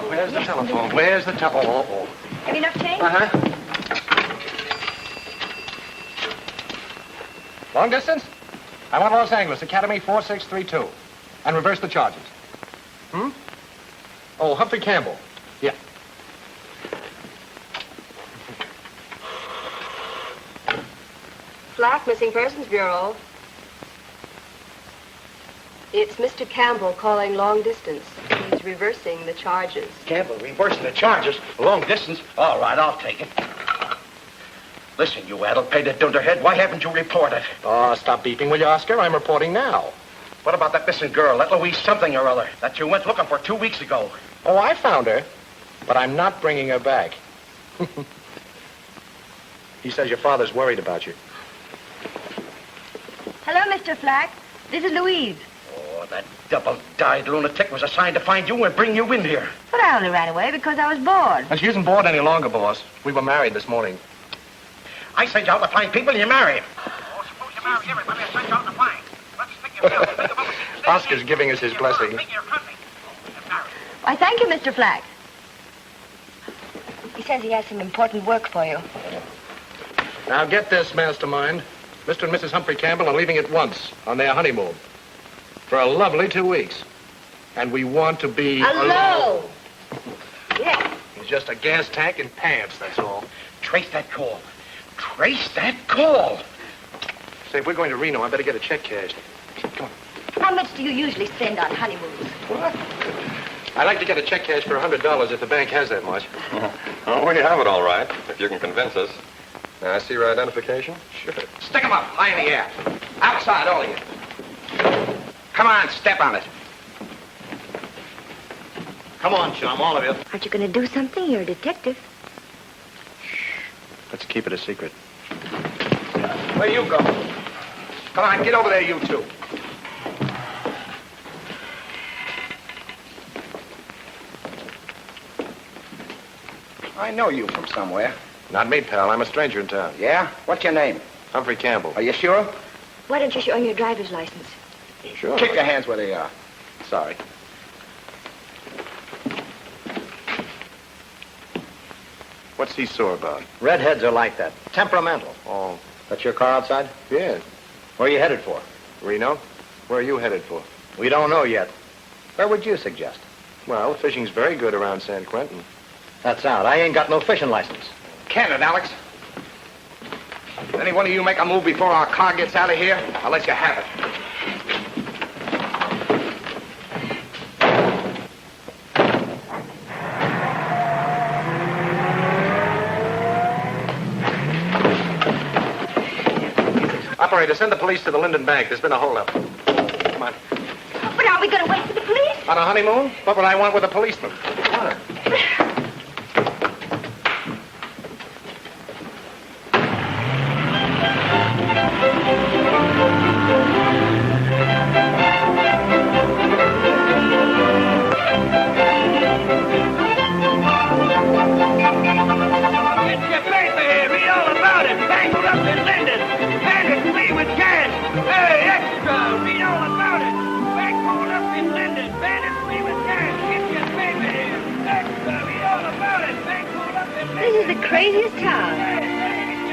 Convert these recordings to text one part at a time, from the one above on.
Where's the telephone? Where's the telephone? Oh. Have you enough change? Uh-huh. Long distance? I want Los Angeles, Academy 4632. And reverse the charges. Oh, Humphrey Campbell. Yeah. Flack, Missing Persons Bureau. It's Mr. Campbell calling long distance. He's reversing the charges. Campbell, reversing the charges? Long distance? All right, I'll take it. Listen, you addle-pated dunderhead, why haven't you reported? Oh, stop beeping, will you, Oscar? I'm reporting now. What about that missing girl, that Louise something or other, that you went looking for 2 weeks ago? Oh, I found her, but I'm not bringing her back. He says your father's worried about you. Hello, Mr. Flack. This is Louise. Oh, that double-dyed lunatic was assigned to find you and bring you in here. But I only ran away because I was bored. And she isn't bored any longer, boss. We were married this morning. I sent you out to find people and you marry him. Oh, suppose you marry everybody I sent you out to find. Let's think yourself. Oscar's giving us his blessing. Why, thank you, Mr. Flack. He says he has some important work for you. Now get this, mastermind. Mr. and Mrs. Humphrey Campbell are leaving at once on their honeymoon. For a lovely 2 weeks. And we want to be alone. Yeah. He's just a gas tank in pants, that's all. Trace that call. Trace that call. Say, if we're going to Reno, I better get a check cashed. Come on. How much do you usually spend on honeymoons? What? I'd like to get a check cash for $100 if the bank has that much. Oh, we have it all right, if you can convince us. Now, I see your identification? Sure. Stick 'em up, high in the air. Outside, all of you. Come on, step on it. Come on, chum, all of you. Aren't you going to do something? You're a detective. Let's keep it a secret. Where you go? Come on, get over there, you two. I know you from somewhere. Not me, pal. I'm a stranger in town. Yeah? What's your name? Humphrey Campbell. Are you sure? Why don't you show him your driver's license? Sure. Keep your hands where they are. Sorry. What's he sore about? Redheads are like that. Temperamental. Oh. That's your car outside? Yeah. Where are you headed for? Reno? Where are you headed for? We don't know yet. Where would you suggest? Well, fishing's very good around San Quentin. That's out. I ain't got no fishing license. Can it, Alex? Any one of you make a move before our car gets out of here, I'll let you have it. Operator, send the police to the Linden Bank. There's been a holdup. Come on. But are we going to wait for the police? On a honeymoon? What would I want with a policeman? Come on. Get your paper here. Read all about it. Bankrupt in Linden. Bandit free with cash. Hey, extra. Read all about it. Bank hold up in Linden. Bandit free with cash. Get your paper here. Extra. Read all about it. Bank hold up in Linden. This is the craziest town.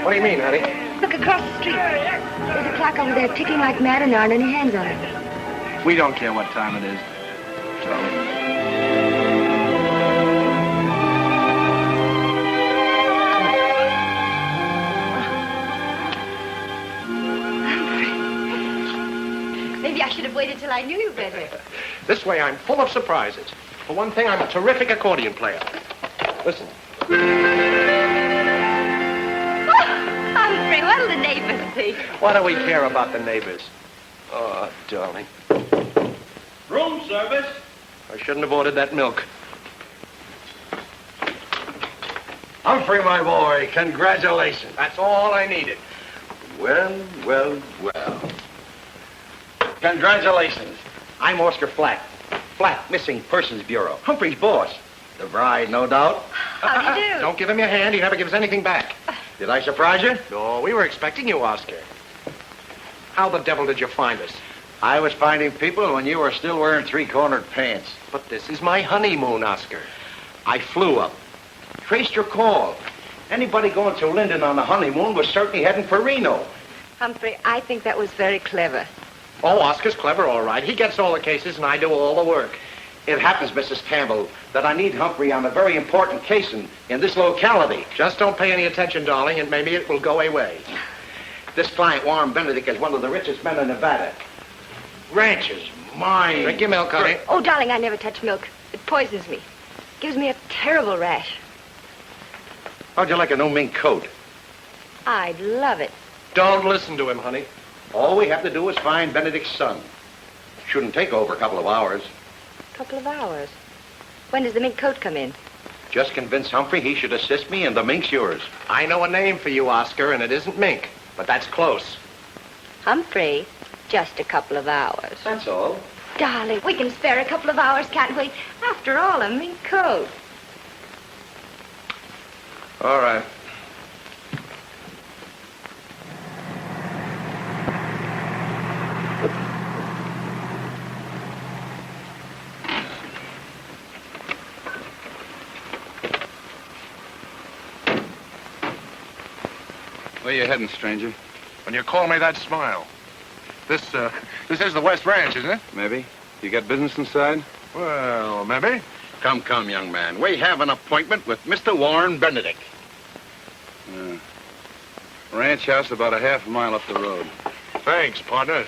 What do you mean, honey? Look across the street. There's a clock over there ticking like mad and there aren't any hands on it. We don't care what time it is. Maybe I should have waited till I knew you better. This way, I'm full of surprises. For one thing, I'm a terrific accordion player. Listen. Humphrey, what'll the neighbors think? What do we care about the neighbors? Oh, darling. Room service. I shouldn't have ordered that milk. Humphrey, my boy, congratulations. That's all I needed. Well, well, well. Congratulations. I'm Oscar Flack. Flack, Missing Persons Bureau. Humphrey's boss. The bride, no doubt. How do you do? Don't give him your hand. He never gives anything back. Did I surprise you? No, we were expecting you, Oscar. How the devil did you find us? I was finding people when you were still wearing three-cornered pants. But this is my honeymoon, Oscar. I flew up. Traced your call. Anybody going to Linden on the honeymoon was certainly heading for Reno. Humphrey, I think that was very clever. Oh, Oscar's clever, all right. He gets all the cases and I do all the work. It happens, Mrs. Campbell, that I need Humphrey on a very important case in this locality. Just don't pay any attention, darling, and maybe it will go away. This client, Warren Benedict, is one of the richest men in Nevada. Ranches, mines. Drink your milk, honey. Oh, darling, I never touch milk. It poisons me. Gives me a terrible rash. How'd you like a no mink coat? I'd love it. Don't listen to him, honey. All we have to do is find Benedict's son. Shouldn't take over a couple of hours. Couple of hours. When does the mink coat come in? Just convince Humphrey he should assist me, and the mink's yours. I know a name for you, Oscar, and it isn't mink, but that's close. Humphrey, just a couple of hours. That's all. Darling, we can spare a couple of hours, can't we? After all, a mink coat. All right. Where you heading, stranger? When you call me that, smile. This is the West Ranch, isn't it? Maybe. You got business inside? Well, maybe. Come, young man. We have an appointment with Mr. Warren Benedict. Ranch house about a half a mile up the road. Thanks, partner.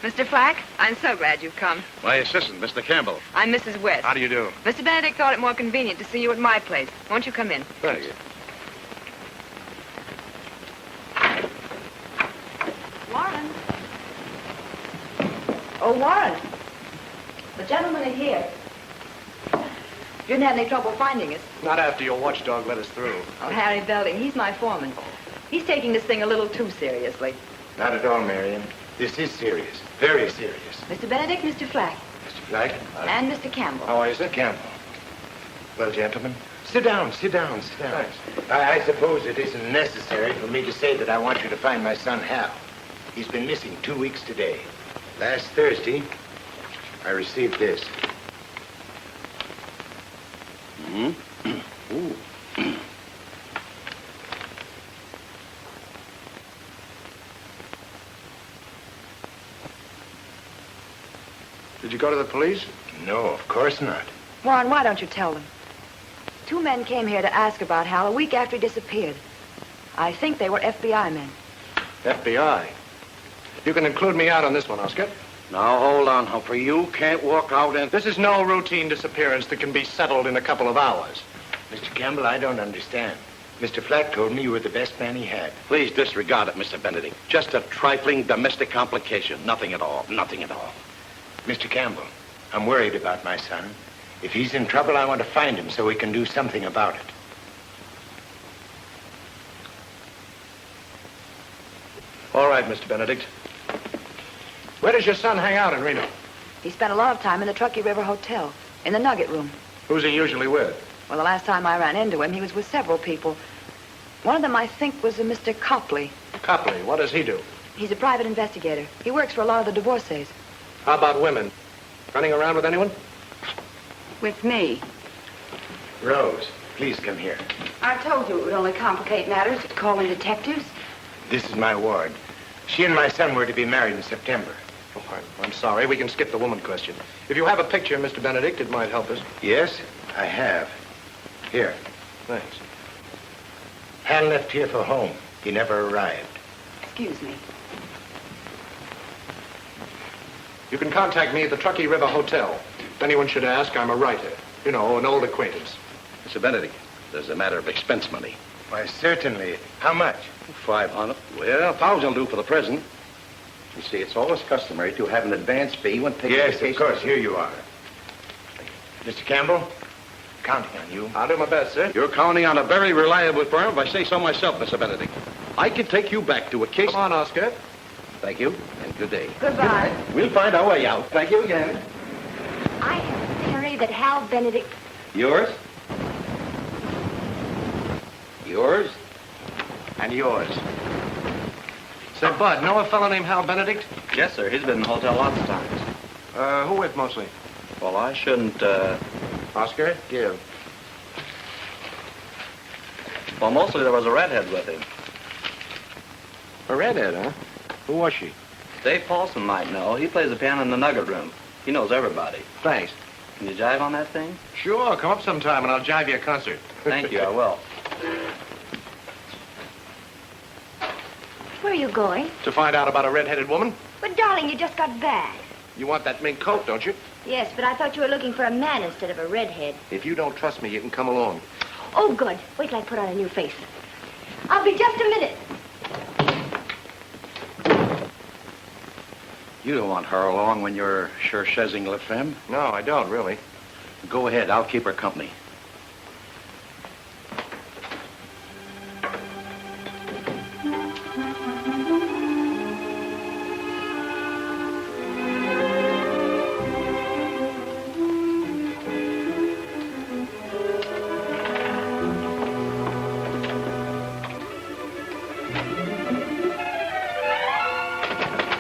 Mr. Flack, I'm so glad you've come. My assistant, Mr. Campbell. I'm Mrs. West. How do you do? Mr. Benedict thought it more convenient to see you at my place. Won't you come in? Thanks. Warren. Oh, Warren. The gentlemen are here. You didn't have any trouble finding us. Not after your watchdog let us through. Oh, Harry Belding, he's my foreman. He's taking this thing a little too seriously. Not at all, Marion. This is serious. Very serious. Mr. Benedict, Mr. Flack, Mr. Flack? and Mr. Campbell. How are you, sir? Campbell. Well, gentlemen, sit down. Thanks. I suppose it isn't necessary for me to say that I want you to find my son, Hal. He's been missing 2 weeks today. Last Thursday, I received this. Ooh. Did you go to the police? No, of course not. Warren, why don't you tell them? 2 men came here to ask about Hal a week after he disappeared. I think they were FBI men. FBI. You can include me out on this one, Oscar. Now, hold on, Humphrey. You can't walk out and... This is no routine disappearance that can be settled in a couple of hours. Mr. Campbell, I don't understand. Mr. Flack told me you were the best man he had. Please disregard it, Mr. Benedict. Just a trifling domestic complication. Nothing at all. Mr. Campbell, I'm worried about my son. If he's in trouble, I want to find him so we can do something about it. All right, Mr. Benedict. Where does your son hang out in Reno? He spent a lot of time in the Truckee River Hotel, in the Nugget Room. Who's he usually with? Well, the last time I ran into him, he was with several people. One of them, I think, was a Mr. Copley. Copley. What does he do? He's a private investigator. He works for a lot of the divorcees. How about women? Running around with anyone? With me. Rose, please come here. I told you it would only complicate matters, calling detectives. This is my ward. She and my son were to be married in September. Oh, I'm sorry. We can skip the woman question. If you have a picture, Mr. Benedict, it might help us. Yes, I have. Here. Thanks. Hal left here for home. He never arrived. Excuse me. You can contact me at the Truckee River Hotel. If anyone should ask, I'm a writer. You know, an old acquaintance. Mr. Benedict, there's a matter of expense money. Why, certainly. How much? 500. Well, 1,000 will do for the present. You see, it's always customary to have an advance fee when taking Yes, the case. of course. Here you are. Mr. Campbell, counting on you. I'll do my best, sir. You're counting on a very reliable firm, if I say so myself, Mr. Benedict. I can take you back to a case. Come on, Oscar. Thank you, and good day. Goodbye. We'll find our way out. Thank you again. I have a theory that Hal Benedict... Yours? Yours? And yours. Say, Bud, know a fellow named Hal Benedict? Yes, sir. He's been in the hotel lots of times. Who with mostly? Well, I shouldn't, Oscar, give. Well, mostly there was a redhead with him. A redhead, huh? Who was she? Dave Paulson might know. He plays the piano in the Nugget Room. He knows everybody. Thanks. Can you jive on that thing? Sure, come up sometime and I'll jive you a concert. Thank you, I will. Where are you going? To find out about a red-headed woman? But, darling, you just got back. You want that mink coat, don't you? Yes, but I thought you were looking for a man instead of a redhead. If you don't trust me, you can come along. Oh, good. Wait till I put on a new face. I'll be just a minute. You don't want her along when you're cherchezing la femme? No, I don't, really. Go ahead. I'll keep her company.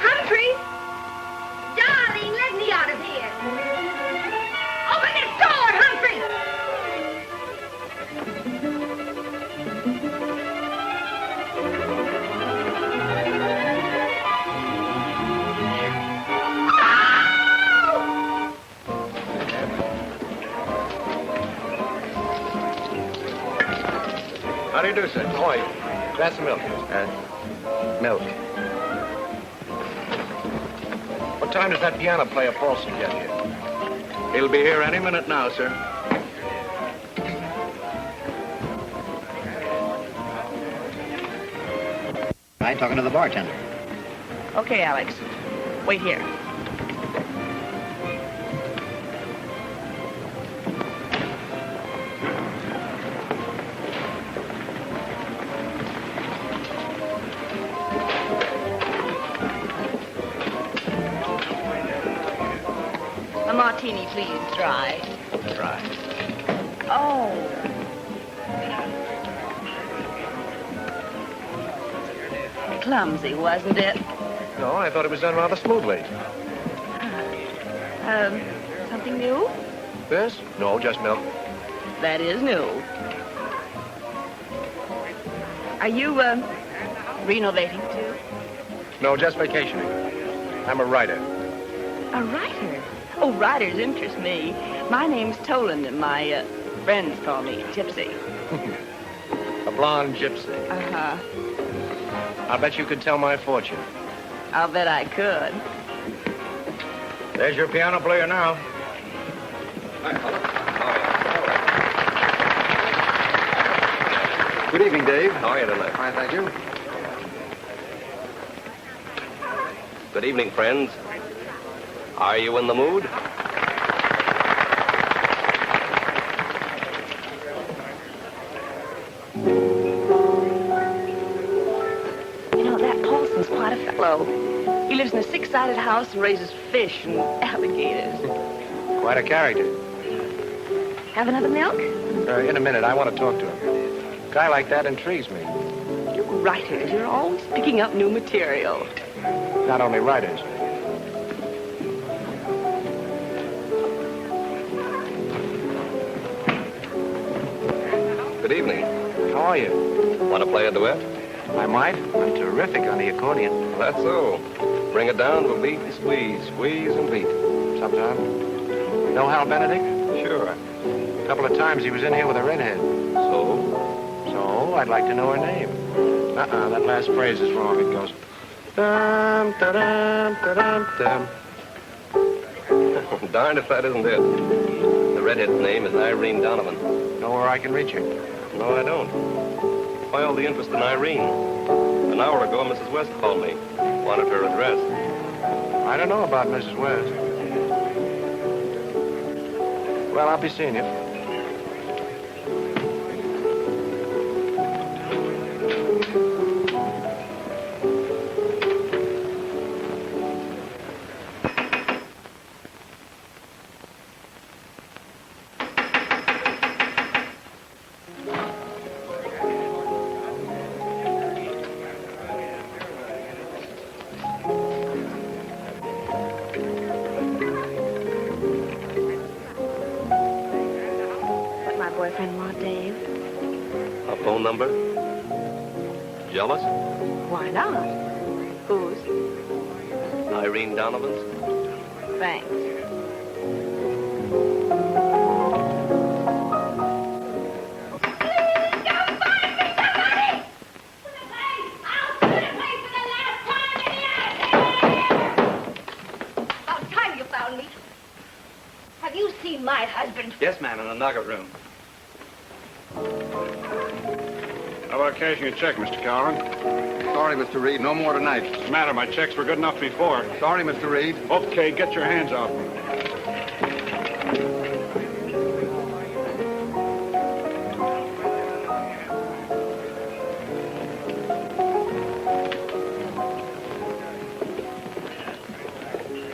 Humphrey! Darling, let me out of here. Open this door, Humphrey! How do you do, sir? Oi, glass of milk. Milk. What time does that piano player Paulson get here? He'll be here any minute now, sir. I'm talking to the bartender. Okay, Alex. Wait here. A martini, please. Dry. Dry. Oh. Clumsy, wasn't it? No, I thought it was done rather smoothly. Something new? This? No, just milk. That is new. Are you, renovating too? No, just vacationing. I'm a writer. A writer? Oh, writers interest me. My name's Toland, and my, friends call me Gypsy. A blonde gypsy. Uh-huh. I'll bet you could tell my fortune. I'll bet I could. There's your piano player now. Good evening, Dave. How are you tonight? Fine, thank you. Good evening, friends. Are you in the mood? You know, that Paulson's quite a fellow. He lives in a six-sided house and raises fish and alligators. Quite a character. Have another milk? In a minute, I want to talk to him. A guy like that intrigues me. You writers, you're always picking up new material. Not only writers. Good evening. How are you? Want to play a duet? I might. I'm terrific on the accordion. That's so. Bring it down to a beat and squeeze. Squeeze and beat. Sometime. Know Hal Benedict? Sure. A couple of times he was in here with a redhead. So? So, I'd like to know her name. That last phrase is wrong. It goes... Dum, da-dum, da-dum, dum. Darned if that isn't it. The redhead's name is Irene Donovan. Know where I can reach her? No, I don't. Why all the interest in Irene? An hour ago, Mrs. West called me. Wanted her address. I don't know about Mrs. West. Well, I'll be seeing you. Phone number? Jealous? Why not? Whose? Irene Donovan's? Thanks. About time you found me. Have you seen my husband? Yes, ma'am, in the nugget room. How about cashing a check, Mr. Calvin? Sorry, Mr. Reed. No more tonight. What's the matter? My checks were good enough before. Sorry, Mr. Reed. Okay, get your hands off me.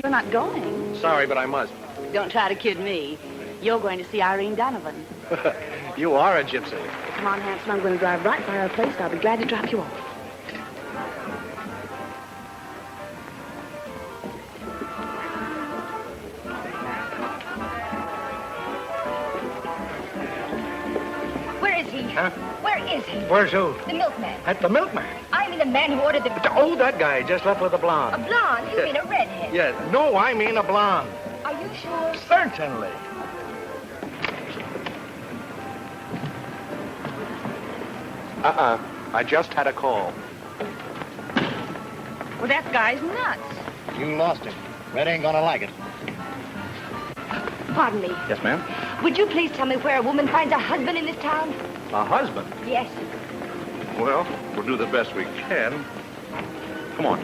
You're not going. Sorry, but I must. Don't try to kid me. You're going to see Irene Donovan. You are a gypsy. Come on, handsome. I'm going to drive right by our place. I'll be glad to drop you off. Where is he? Huh? Where is he? Where's who? The milkman. At the milkman. I mean the man who ordered the... Oh, that guy just left with a A blonde. blonde? You mean a redhead? Yes. No, I mean a blonde. Are you sure? Certainly. I just had a call. Well, that guy's nuts. You lost him. Red ain't gonna like it. Pardon me. Yes, ma'am? Would you please tell me where a woman finds a husband in this town? A husband? Yes. Well, we'll do the best we can. Come on.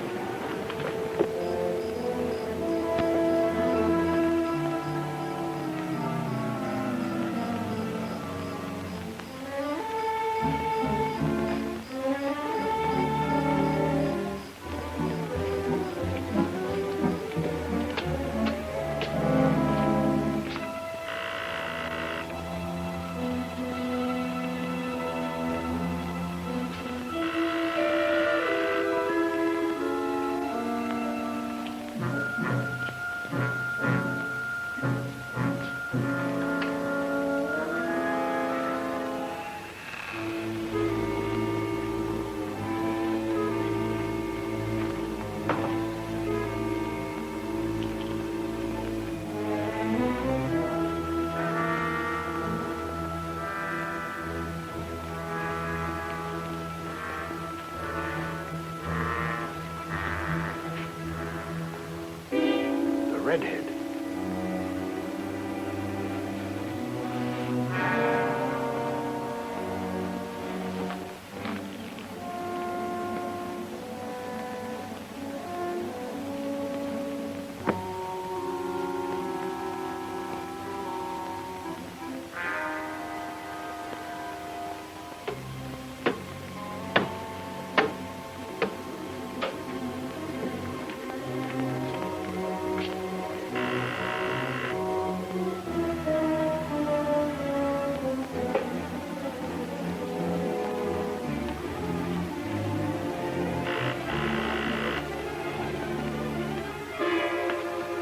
Redhead.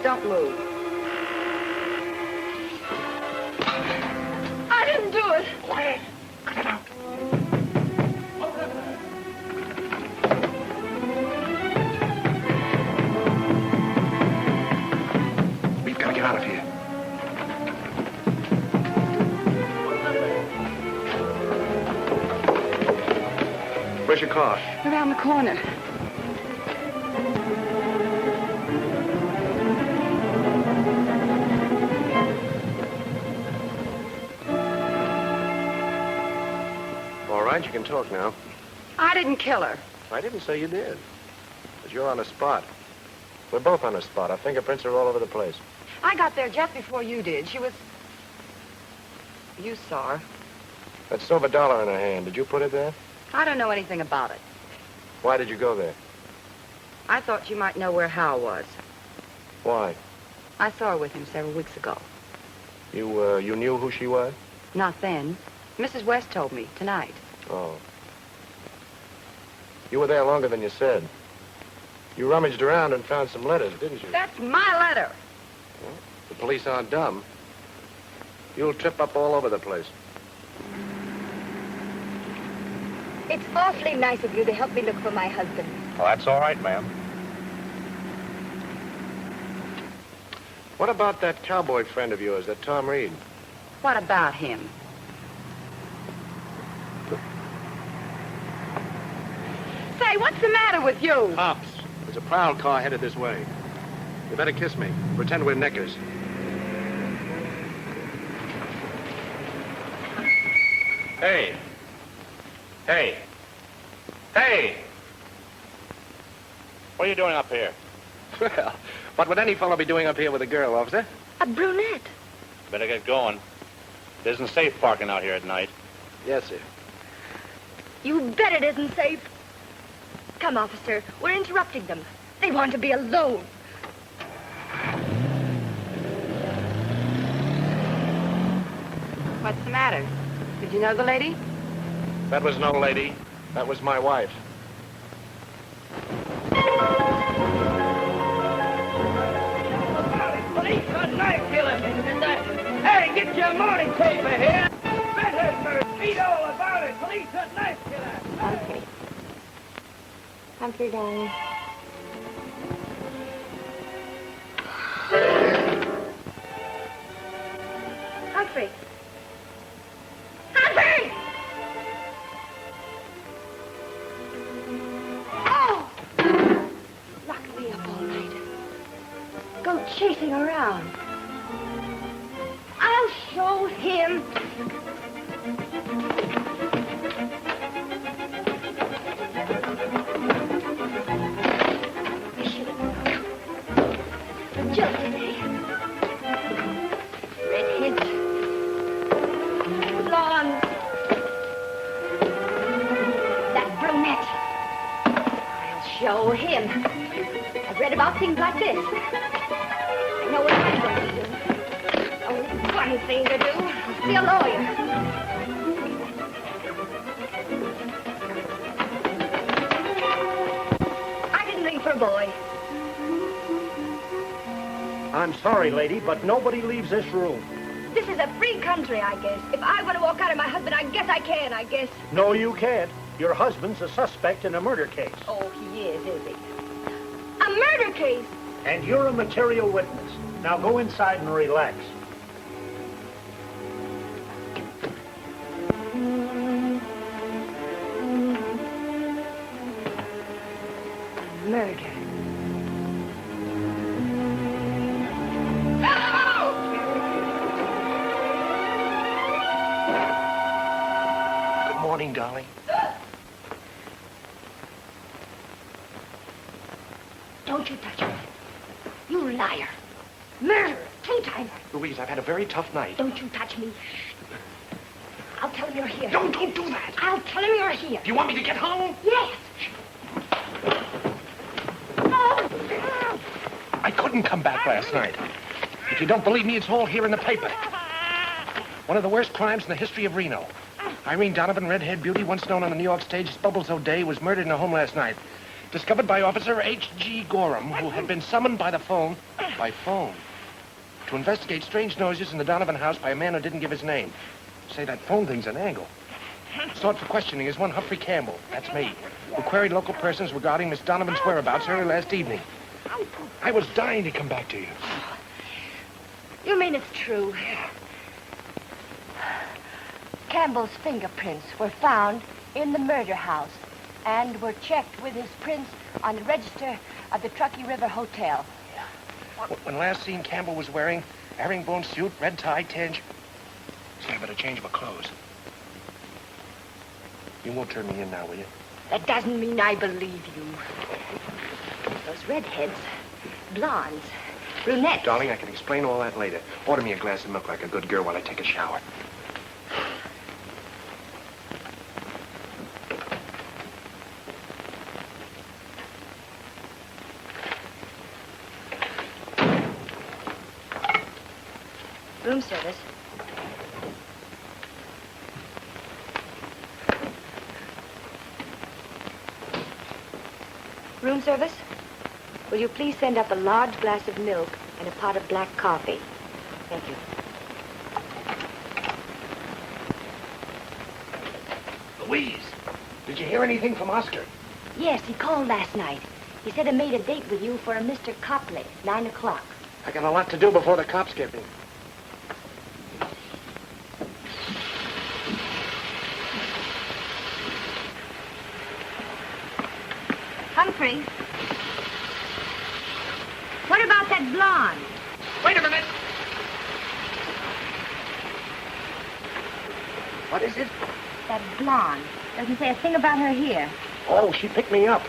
Don't move. I didn't do it. Quiet. Cut it out. We've got to get out of here. Where's your car? Around the corner. All right, you can talk now. I didn't kill her. I didn't say you did. But you're on the spot. We're both on the spot. Our fingerprints are all over the place. I got there just before you did. She was... You saw her. That silver dollar in her hand, did you put it there? I don't know anything about it. Why did you go there? I thought you might know where Hal was. Why? I saw her with him several weeks ago. You knew who she was? Not then. Mrs. West told me tonight. Oh. You were there longer than you said. You rummaged around and found some letters, didn't you? That's my letter. Well, the police aren't dumb. You'll trip up all over the place. It's awfully nice of you to help me look for my husband. Well, that's all right, ma'am. What about that cowboy friend of yours, that Tom Reed? What about him? Say, what's the matter with you? Pops, there's a prowl car headed this way. You better kiss me. Pretend we're neckers. Hey. Hey. Hey! What are you doing up here? Well, what would any fellow be doing up here with a girl, officer? A brunette. Better get going. It isn't safe parking out here at night. Yes, sir. You bet it isn't safe. Come, officer. We're interrupting them. They want to be alone. What's the matter? Did you know the lady? That was no lady. That was my wife. Police are knife killers. Hey, get your morning paper here. Better read all about it. Police are knife killers. Humphrey. Humphrey, darling. Humphrey. Humphrey! Oh! Locked me up all night. Go chasing around. I'll show him. I should have jilted me. Redheads. Blondes. That brunette. I'll show him. I've read about things like this. I know what I'm going to do. Only one thing to do. I'll be a lawyer. I didn't ring for a boy. I'm sorry, lady, but nobody leaves this room. This is a free country, I guess. If I want to walk out of my husband, I guess I can, I guess. No, you can't. Your husband's a suspect in a murder case. Oh, he is he? A murder case? And you're a material witness. Now go inside and relax. Murder. Good morning, darling. Don't you touch me. You liar. Murderer. Two-timer. Louise, I've had a very tough night. Don't you touch me. I'll tell him you're here. No, don't do that. I'll tell him you're here. Do you want me to get home? Yes. I couldn't come back last night. If you don't believe me, it's all here in the paper. One of the worst crimes in the history of Reno. Irene Donovan, redhead beauty, once known on the New York stage as Bubbles O'Day, was murdered in her home last night. Discovered by Officer H.G. Gorham, who had been summoned by phone, to investigate strange noises in the Donovan house by a man who didn't give his name. Say, that phone thing's an angle. Sought for questioning is one Humphrey Campbell, that's me, who queried local persons regarding Miss Donovan's whereabouts early last evening. I was dying to come back to you. You mean it's true? Campbell's fingerprints were found in the murder house and were checked with his prints on the register of the Truckee River Hotel. When last seen, Campbell was wearing herringbone suit, red tie, tan... Say, I better change my clothes. You won't turn me in now, will you? That doesn't mean I believe you. Those redheads, blondes, brunettes. Darling, I can explain all that later. Order me a glass of milk like a good girl while I take a shower. Room service. Room service? Will you please send up a large glass of milk and a pot of black coffee? Thank you. Louise, did you hear anything from Oscar? Yes, he called last night. He said he made a date with you for a Mr. Copley, 9 o'clock. I got a lot to do before the cops get me. Humphrey. What about that blonde? Wait a minute. What is it? That blonde. Doesn't say a thing about her here. Oh, she picked me up.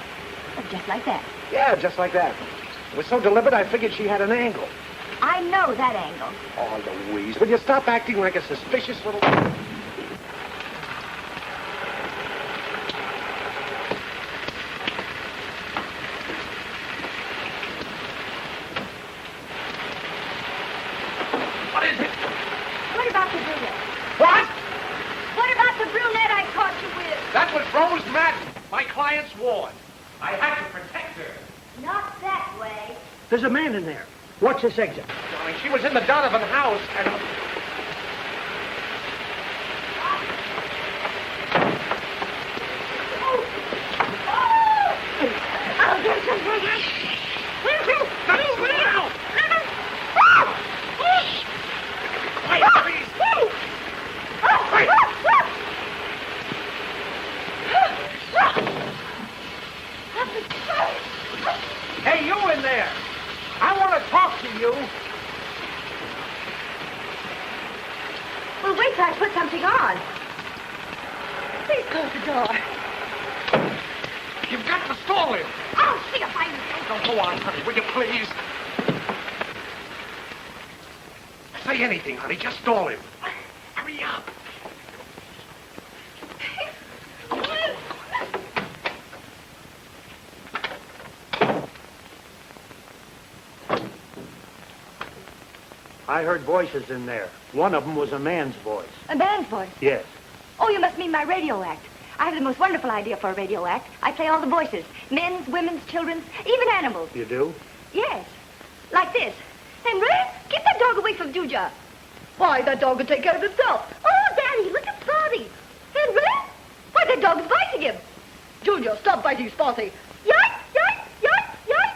Oh, just like that. Yeah, just like that. It was so deliberate, I figured she had an angle. I know that angle. Oh, Louise, will you stop acting like a suspicious little... What is it? What about the brunette? What? What about the brunette I caught you with? That was Rose Madden, my client's ward. I had to protect her. Not that way. There's a man in there. Watch this exit. Darling, she was in the Donovan house and... I'll get some for you. Quiet, please. Quiet. Hey, you in there! I want to talk to you. Well, wait till I put something on. Please close the door. You've got to stall him. I'll see if I can. Oh, go on, honey, will you please? Say anything, honey, just stall him. Hurry up. I heard voices in there. One of them was a man's voice. A man's voice. Yes. Oh, you must mean my radio act. I have the most wonderful idea for a radio act. I play all the voices. Men's, women's, children's, even animals. You do? Yes. Like this. Henry, keep that dog away from Julia. Why, that dog will take care of himself. Oh, Daddy, look at Spotty. Henry, why, that dog is biting him. Julia, stop biting Spotty. Yoink, yoink, yoink, yoink.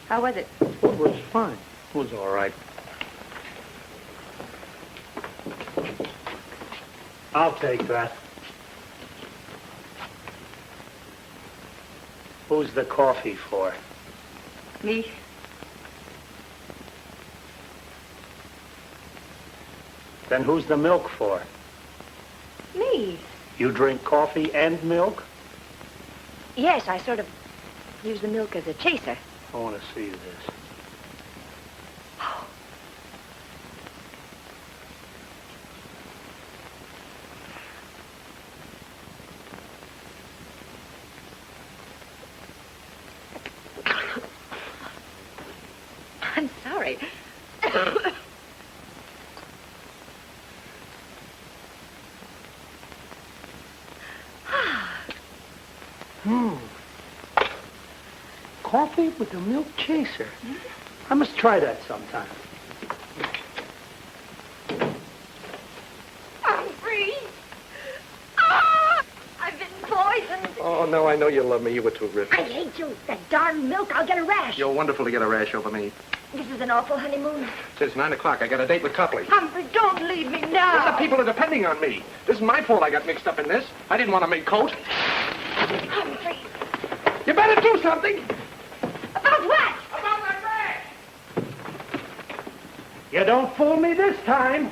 How was it? It was fine. It was all right. I'll take that. Who's the coffee for? Me. Then who's the milk for? Me. You drink coffee and milk? Yes, I sort of use the milk as a chaser. I want to see this. I'm sorry. Coffee with a milk chaser. I must try that sometime. I'm free. Ah! I've been poisoned. Oh, no, I know you love me. You were terrific. I hate you. That darn milk. I'll get a rash. You're wonderful to get a rash over me. This is an awful honeymoon. Since 9 o'clock, I got a date with Copley. Humphrey, don't leave me now. The people are depending on me. This is my fault I got mixed up in this. I didn't want to make coat. Humphrey. You better do something. About what? About that rash. You don't fool me this time.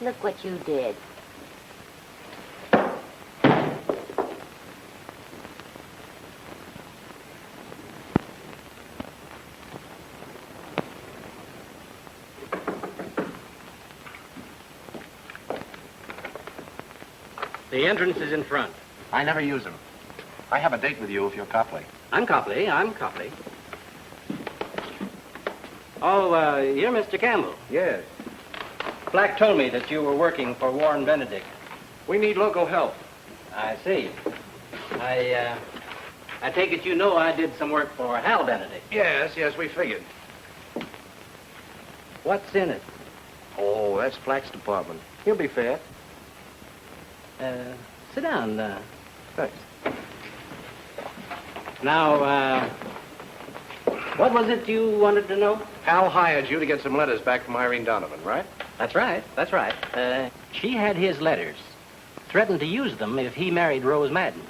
Look what you did. The entrance is in front. I never use them. I have a date with you if you're Copley. I'm Copley. Oh, you're Mr. Campbell. Yes. Black told me that you were working for Warren Benedict. We need local help. I see. I take it you know I did some work for Hal Benedict. Yes, we figured. What's in it? Oh, that's Black's department. He'll be fair. Sit down. Thanks. Now, what was it you wanted to know? Hal hired you to get some letters back from Irene Donovan, right? That's right. That's right. She had his letters. Threatened to use them if he married Rose Madden.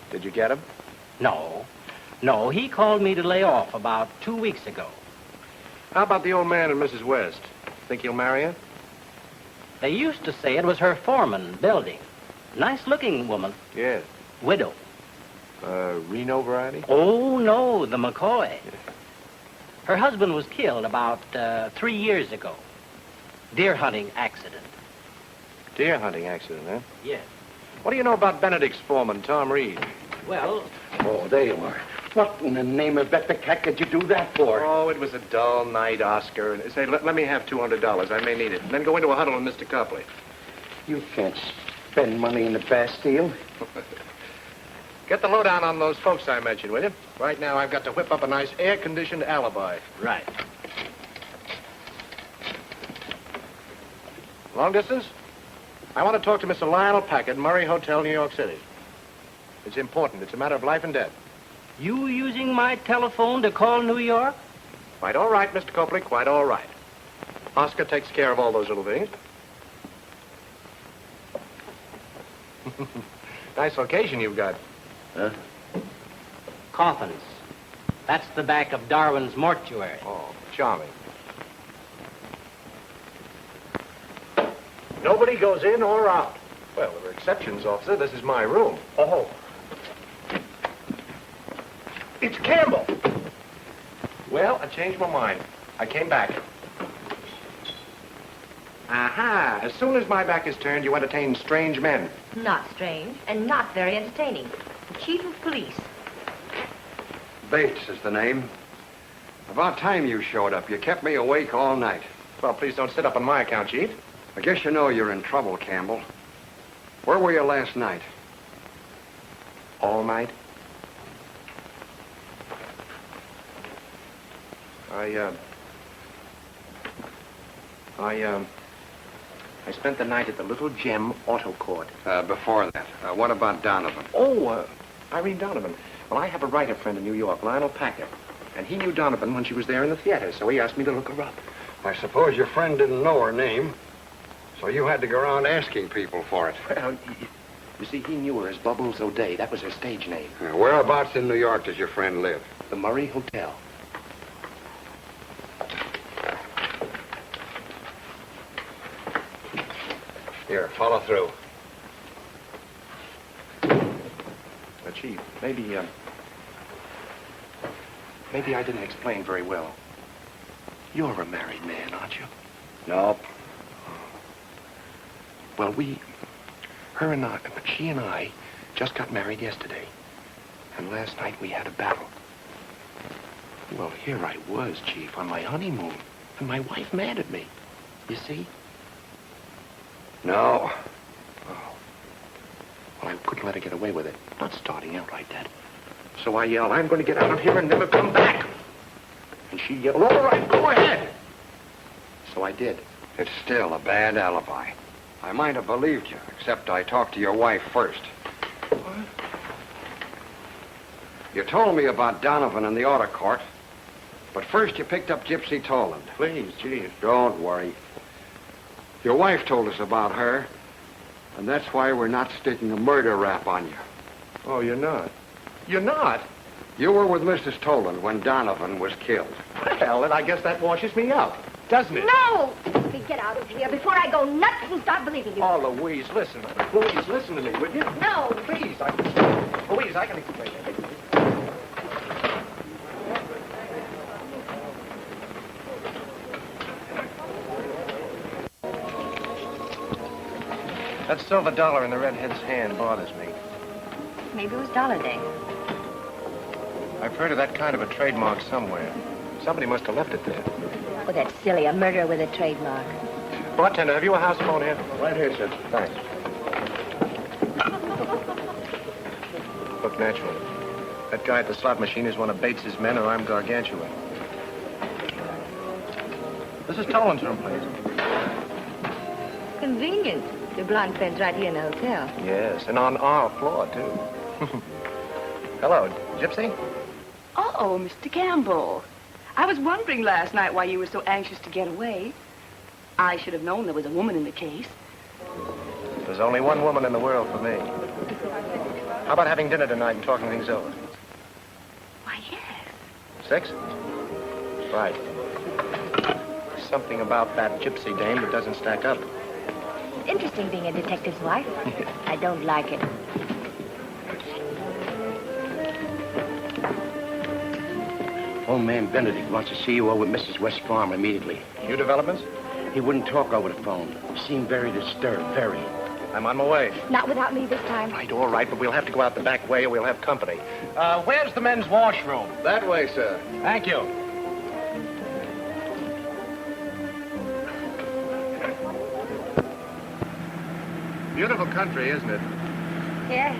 Did you get them? No. No, he called me to lay off about 2 weeks ago. How about the old man and Mrs. West? Think he'll marry her? They used to say it was her foreman, Belding. Nice-looking woman. Yes. Widow. Reno variety? Oh, no, the McCoy. Her husband was killed about 3 years ago. Deer hunting accident. Deer hunting accident, huh? Yes. What do you know about Benedict's foreman, Tom Reed? Well... Oh, there you are. What in the name of Beth the Cat did you do that for? Oh, it was a dull night, Oscar. And say, let me have $200. I may need it. And then go into a huddle with Mr. Copley. You can't spend money in the Bastille. Get the lowdown on those folks I mentioned, will you? Right now, I've got to whip up a nice air-conditioned alibi. Right. Long distance? I want to talk to Mr. Lionel Packard, Murray Hotel, New York City. It's important. It's a matter of life and death. You using my telephone to call New York? Quite all right, Mr. Copley, quite all right. Oscar takes care of all those little things. Nice location you've got. Huh? Coffins. That's the back of Darwin's mortuary. Oh, charming. Nobody goes in or out. Well, there are exceptions, officer. This is my room. Oh. It's Campbell. Well, I changed my mind. I came back. Aha! As soon as my back is turned, you entertain strange men. Not strange, and not very entertaining. The chief of police. Bates is the name. About time you showed up. You kept me awake all night. Well, please don't sit up on my account, Chief. I guess you know you're in trouble, Campbell. Where were you last night? All night? I spent the night at the Little Gem Auto Court. Before that, what about Donovan? Oh, Irene Donovan. Well, I have a writer friend in New York, Lionel Packard. And he knew Donovan when she was there in the theater, so he asked me to look her up. I suppose your friend didn't know her name, so you had to go around asking people for it. Well, you see, he knew her as Bubbles O'Day. That was her stage name. Whereabouts in New York does your friend live? The Murray Hotel. Here, follow through. Chief, maybe I didn't explain very well. You're a married man, aren't you? Nope. Well, she and I just got married yesterday. And last night we had a battle. Well, here I was, Chief, on my honeymoon. And my wife mad at me. You see? No. Oh. Well, I couldn't let her get away with it. Not starting out like that. So I yelled, I'm going to get out of here and never come back. And she yelled, all right, go ahead. So I did. It's still a bad alibi. I might have believed you, except I talked to your wife first. What? You told me about Donovan and the auto court, but first you picked up Gypsy Toland. Please, Chief. Don't worry. Your wife told us about her, and that's why we're not sticking a murder rap on you. Oh, you're not? You're not? You were with Mrs. Toland when Donovan was killed. Well, then I guess that washes me out, doesn't it? No! Get out of here before I go nuts and start believing you. Oh, Louise, listen. Louise, listen to me, would you? No. Please, Louise, I can explain it. That silver dollar in the redhead's hand bothers me. Maybe it was Dollar Day. I've heard of that kind of a trademark somewhere. Somebody must have left it there. Oh, that's silly. A murderer with a trademark. Bartender, have you a house phone here? Right here, sir. Thanks. Look, naturally. That guy at the slot machine is one of Bates's men, or I'm gargantuan. This is Toland's room, please. convenient. Your blonde friend's right here in the hotel. Yes, and on our floor, too. Hello, Gypsy? Oh, Mr. Campbell. I was wondering last night why you were so anxious to get away. I should have known there was a woman in the case. There's only one woman in the world for me. How about having dinner tonight and talking things over? Why, yes. 6? Right. Something about that gypsy dame that doesn't stack up. Interesting being a detective's wife. I don't like it. Old man Benedict wants to see you over at Mrs. West's farm immediately. New developments? He wouldn't talk over the phone. He seemed very disturbed, very. I'm on my way. Not without me this time. Right, all right, but we'll have to go out the back way or we'll have company. Where's the men's washroom? That way, sir. Thank you. Beautiful country, isn't it? Yes.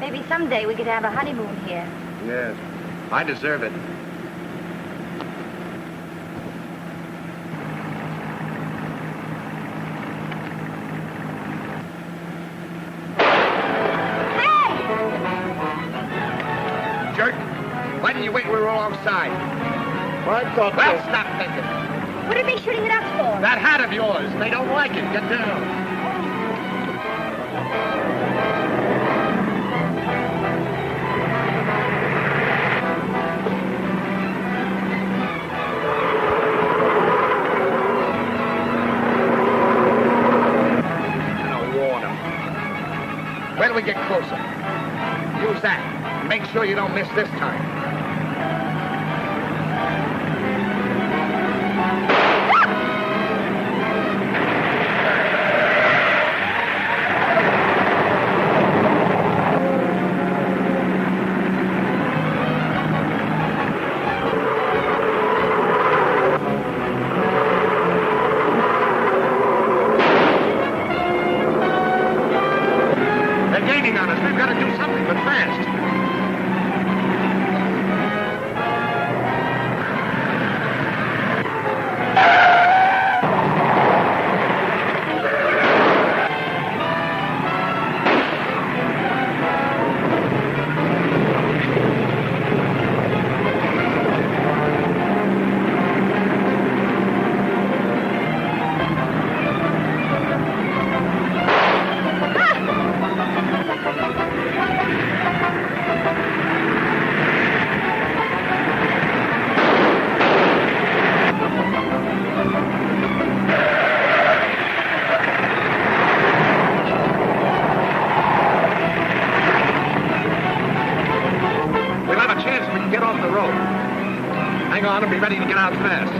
Maybe someday we could have a honeymoon here. Yes. I deserve it. Jerk, why didn't you wait when we were alongside? I thought Well, stop thinking. What are they shooting at us for? That hat of yours. They don't like it. Get down. Wait till we get closer. Use that. Make sure you don't miss this time. Ready to get out fast.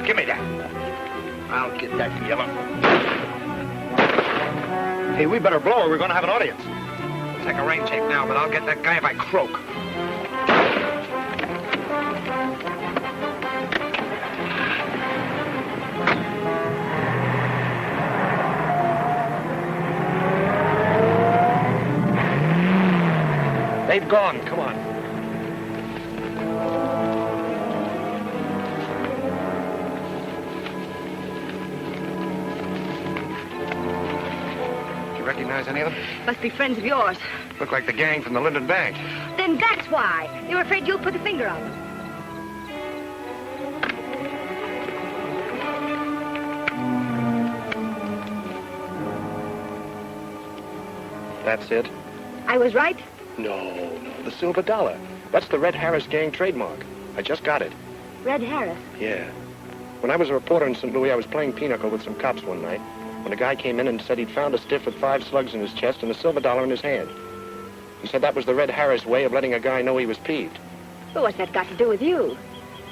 Give me that. I'll get that yellow. Hey, we better blow or we're going to have an audience. We'll take a rain check now, but I'll get that guy if I croak. They've gone. Come on. Recognize any of them? Must be friends of yours. Look like the gang from the Linden Bank. Then that's why. They were afraid you'll put the finger on them. That's it? I was right? No, the silver dollar. That's the Red Harris gang trademark. I just got it. Red Harris? Yeah. When I was a reporter in St. Louis, I was playing pinochle with some cops one night when a guy came in and said he'd found a stiff with 5 slugs in his chest and a silver dollar in his hand. He said that was the Red Harris way of letting a guy know he was peeved. Well, what's that got to do with you?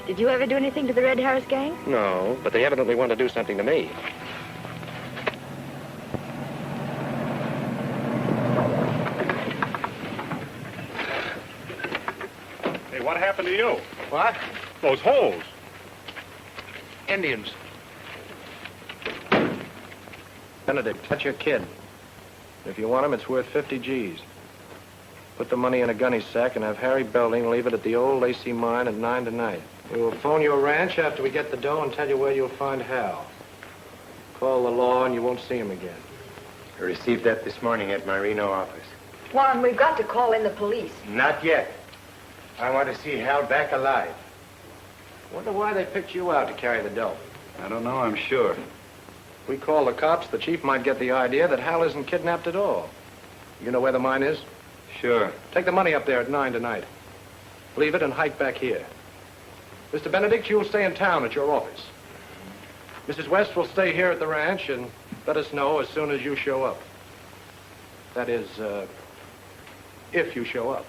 Did you ever do anything to the Red Harris gang? No, but they evidently want to do something to me. Hey, what happened to you? What? Those holes. Indians. Benedict, that's your kid. If you want him, it's worth 50 G's. Put the money in a gunny sack and have Harry Belding leave it at the old Lacey mine at 9 tonight. We will phone your ranch after we get the dough and tell you where you'll find Hal. Call the law and you won't see him again. I received that this morning at my Reno office. Juan, we've got to call in the police. Not yet. I want to see Hal back alive. Wonder why they picked you out to carry the dough. I don't know, I'm sure. If we call the cops, the chief might get the idea that Hal isn't kidnapped at all. You know where the mine is? Sure. Take the money up there at 9 tonight. Leave it and hike back here. Mr. Benedict, you'll stay in town at your office. Mrs. West will stay here at the ranch and let us know as soon as you show up. That is, if you show up.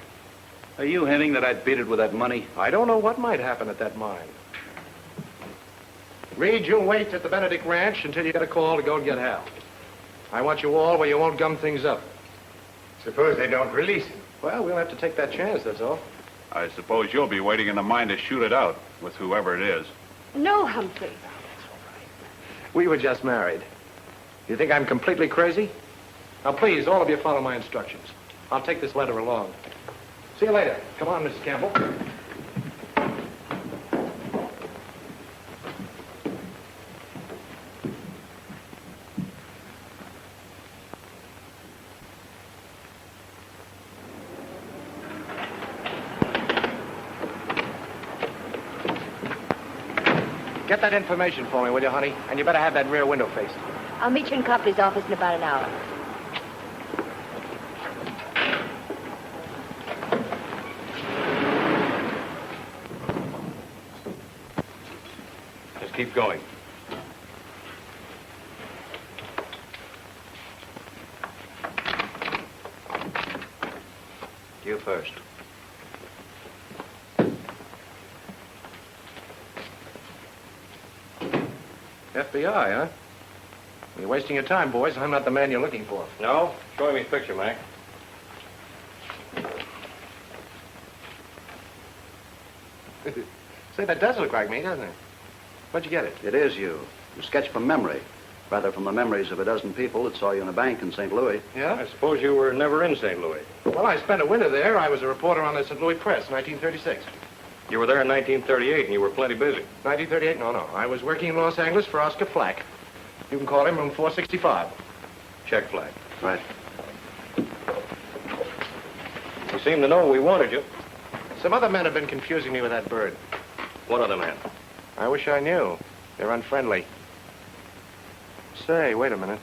Are you hinting that I'd beat it with that money? I don't know what might happen at that mine. Reed, you'll wait at the Benedict Ranch until you get a call to go and get Hal. I want you all where you won't gum things up. Suppose they don't release him. Well, we'll have to take that chance, that's all. I suppose you'll be waiting in the mine to shoot it out with whoever it is. No, Humphrey. We were just married. You think I'm completely crazy? Now, please, all of you follow my instructions. I'll take this letter along. See you later. Come on, Mrs. Campbell. Get that information for me, will you, honey? And you better have that rear window faced. I'll meet you in Copley's office in about an hour. Just keep going. You first. FBI, huh? You're wasting your time, boys. I'm not the man you're looking for. No? Show him his picture, Mac. Say, that does look like me, doesn't it? Where'd you get it? It is you. You sketched from memory. Rather from the memories of a dozen people that saw you in a bank in St. Louis. Yeah? I suppose you were never in St. Louis. Well, I spent a winter there. I was a reporter on the St. Louis Press, 1936. You were there in 1938, and you were plenty busy. 1938? No. I was working in Los Angeles for Oscar Flack. You can call him room 465. Check flag. Right. You seem to know we wanted you. Some other men have been confusing me with that bird. What other man? I wish I knew. They're unfriendly. Say, wait a minute.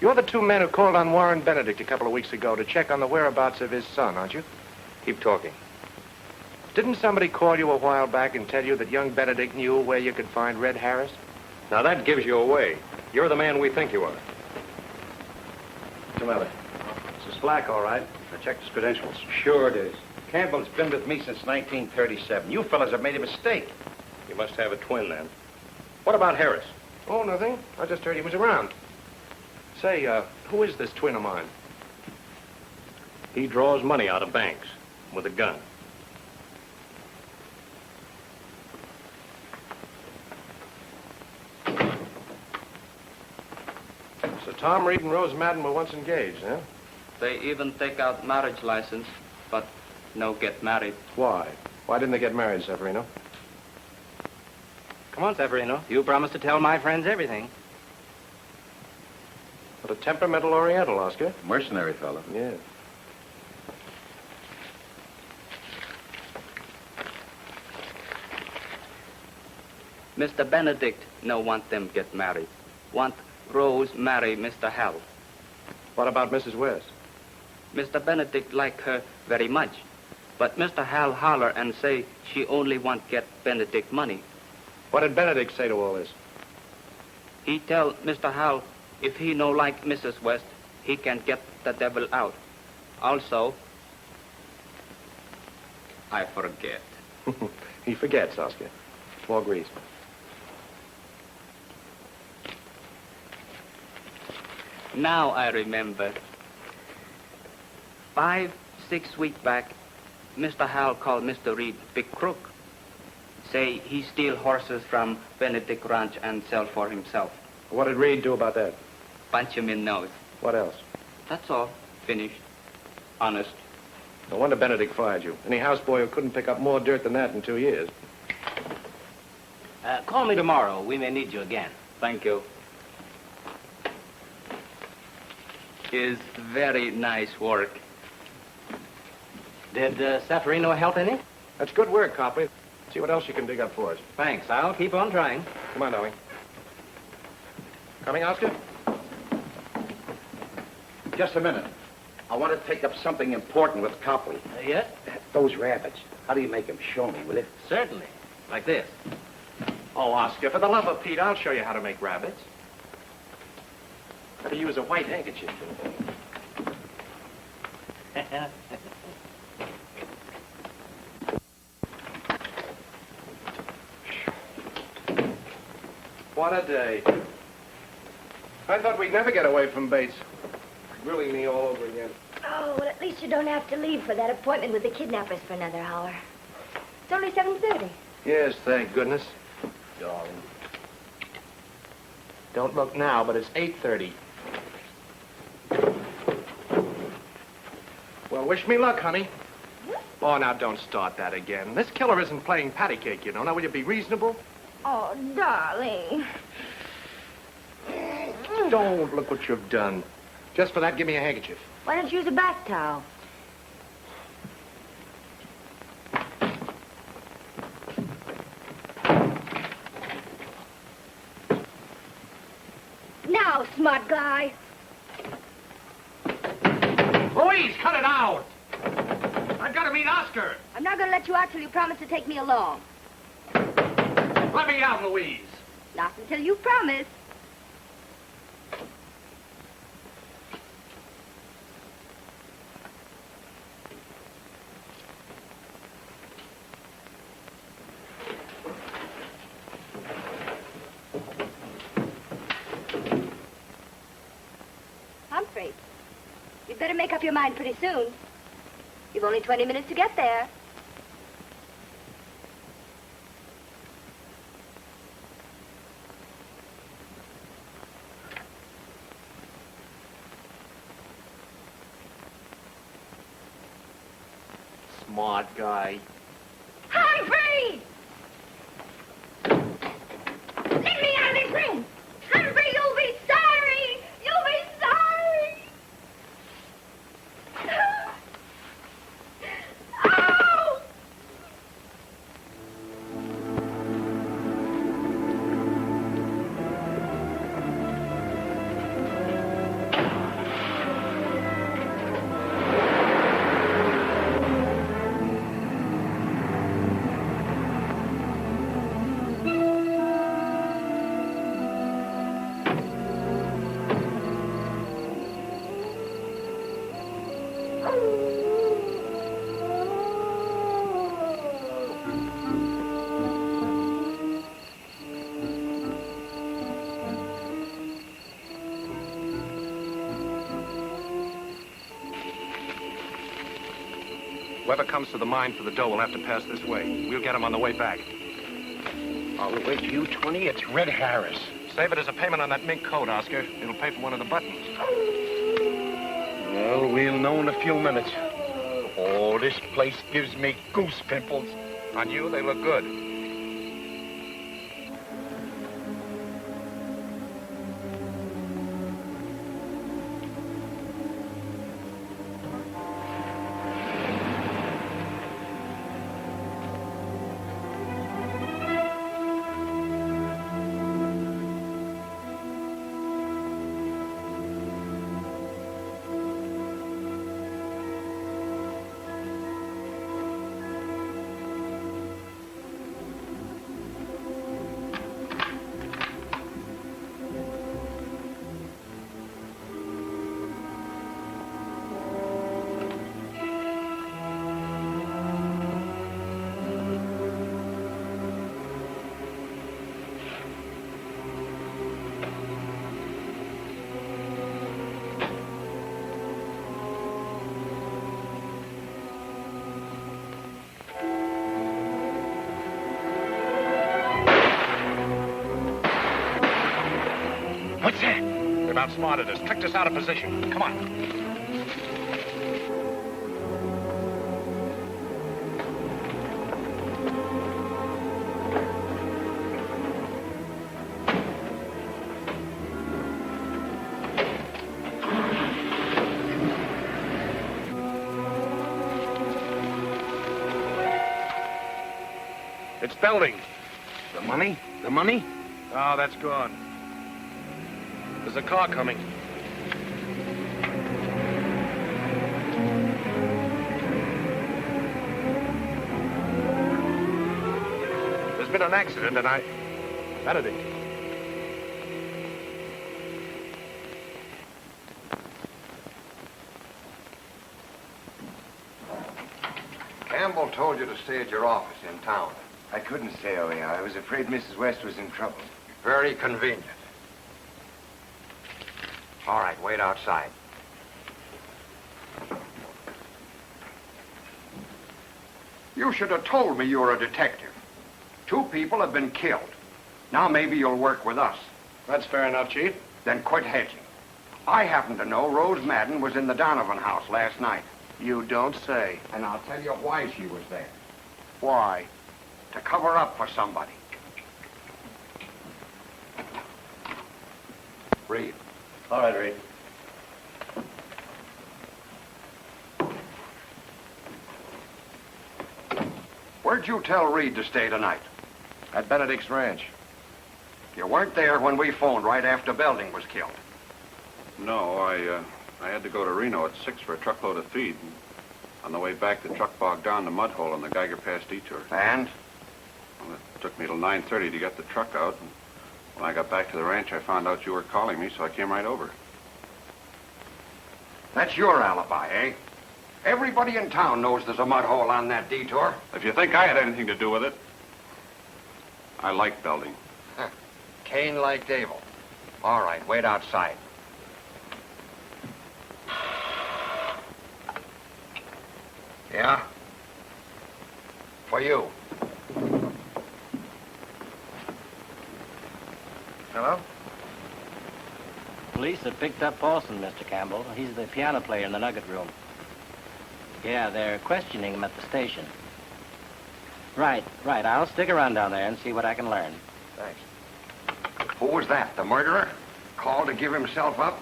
You're the 2 men who called on Warren Benedict a couple of weeks ago to check on the whereabouts of his son, aren't you? Keep talking. Didn't somebody call you a while back and tell you that young Benedict knew where you could find Red Harris? Now, that gives you away. You're the man we think you are. What's the matter? This is Flack, all right. I checked his credentials. Sure it is. Campbell's been with me since 1937. You fellas have made a mistake. You must have a twin, then. What about Harris? Oh, nothing. I just heard he was around. Say, who is this twin of mine? He draws money out of banks with a gun. So Tom Reed and Rose Madden were once engaged, huh? They even take out marriage license, but no get married. Why? Why didn't they get married, Severino? Come on, Severino. You promised to tell my friends everything. What a temperamental Oriental, Oscar. Mercenary fellow. Yeah. Mr. Benedict no want them get married. Want Rose marry Mr. Hal. What about Mrs. West? Mr. Benedict like her very much. But Mr. Hal holler and say she only want get Benedict money. What did Benedict say to all this? He tell Mr. Hal if he no like Mrs. West, he can get the devil out. Also, I forget. He forgets, Oscar. More grease. Now I remember. 5-6 weeks back, Mr. Hal called Mr. Reed big crook. Say he steal horses from Benedict Ranch and sell for himself. What did Reed do about that? Punch him in nose. What else? That's all. Finished. Honest. No wonder Benedict fired you. Any houseboy who couldn't pick up more dirt than that in 2 years. Call me tomorrow. We may need you again. Thank you. Is very nice work. Did Reno help any? That's good work, Copley. See what else you can dig up for us. Thanks. I'll keep on trying. Come on, darling. Coming, Oscar? Just a minute. I want to take up something important with Copley. Yes? Those rabbits. How do you make them? Show me, will you? Certainly. Like this. Oh, Oscar, for the love of Pete, I'll show you how to make rabbits. Better use a white handkerchief. What a day. I thought we'd never get away from Bates. Grilling me all over again. Oh, well, at least you don't have to leave for that appointment with the kidnappers for another hour. It's only 7:30. Yes, thank goodness. Darling. Don't look now, but it's 8:30. Well, wish me luck, honey. Oh, now don't start that again. This killer isn't playing patty cake, you know. Now, will you be reasonable? Oh, darling. Don't. Look what you've done. Just for that, give me a handkerchief. Why don't you use a bath towel? Now, smart guy. Louise, cut it out! I've got to meet Oscar. I'm not going to let you out till you promise to take me along. Let me out, Louise. Not until you promise. Humphrey, you'd better make up your mind pretty soon. You've only 20 minutes to get there. Smart guy. Humphrey! Let me out of this room! Humphrey, you'll be sorry! You'll be sorry! Oh! Whoever comes to the mine for the dough will have to pass this way. We'll get him on the way back. I'll wait you 20. It's Red Harris. Save it as a payment on that mink coat, Oscar. It'll pay for one of the buttons. Well, we'll know in a few minutes. Oh, this place gives me goose pimples. On you, they look good. What's that? They've outsmarted us, tricked us out of position. Come on. It's Belding. The money? The money? Oh, that's gone. There's a car coming. There's been an accident, and Benedict. Campbell told you to stay at your office in town. I couldn't stay over here. I was afraid Mrs. West was in trouble. Very convenient. All right, wait outside. You should have told me you were a detective. 2 people have been killed. Now maybe you'll work with us. That's fair enough, Chief. Then quit hedging. I happen to know Rose Madden was in the Donovan house last night. You don't say. And I'll tell you why she was there. Why? To cover up for somebody. Read. All right, Reed. Where'd you tell Reed to stay tonight? At Benedict's ranch. You weren't there when we phoned right after Belding was killed. No, I had to go to Reno at 6 for a truckload of feed. And on the way back, the truck bogged down the mud hole in the Geiger Pass detour. And? Well, it took me till 9:30 to get the truck out. And when I got back to the ranch, I found out you were calling me, so I came right over. That's your alibi, eh? Everybody in town knows there's a mud hole on that detour. If you think I had anything to do with it, I like Belding. Cain liked Abel. All right, wait outside. Yeah? For you. Hello? Police have picked up Paulson, Mr. Campbell. He's the piano player in the Nugget Room. Yeah, they're questioning him at the station. Right. I'll stick around down there and see what I can learn. Thanks. Who was that, the murderer? Called to give himself up?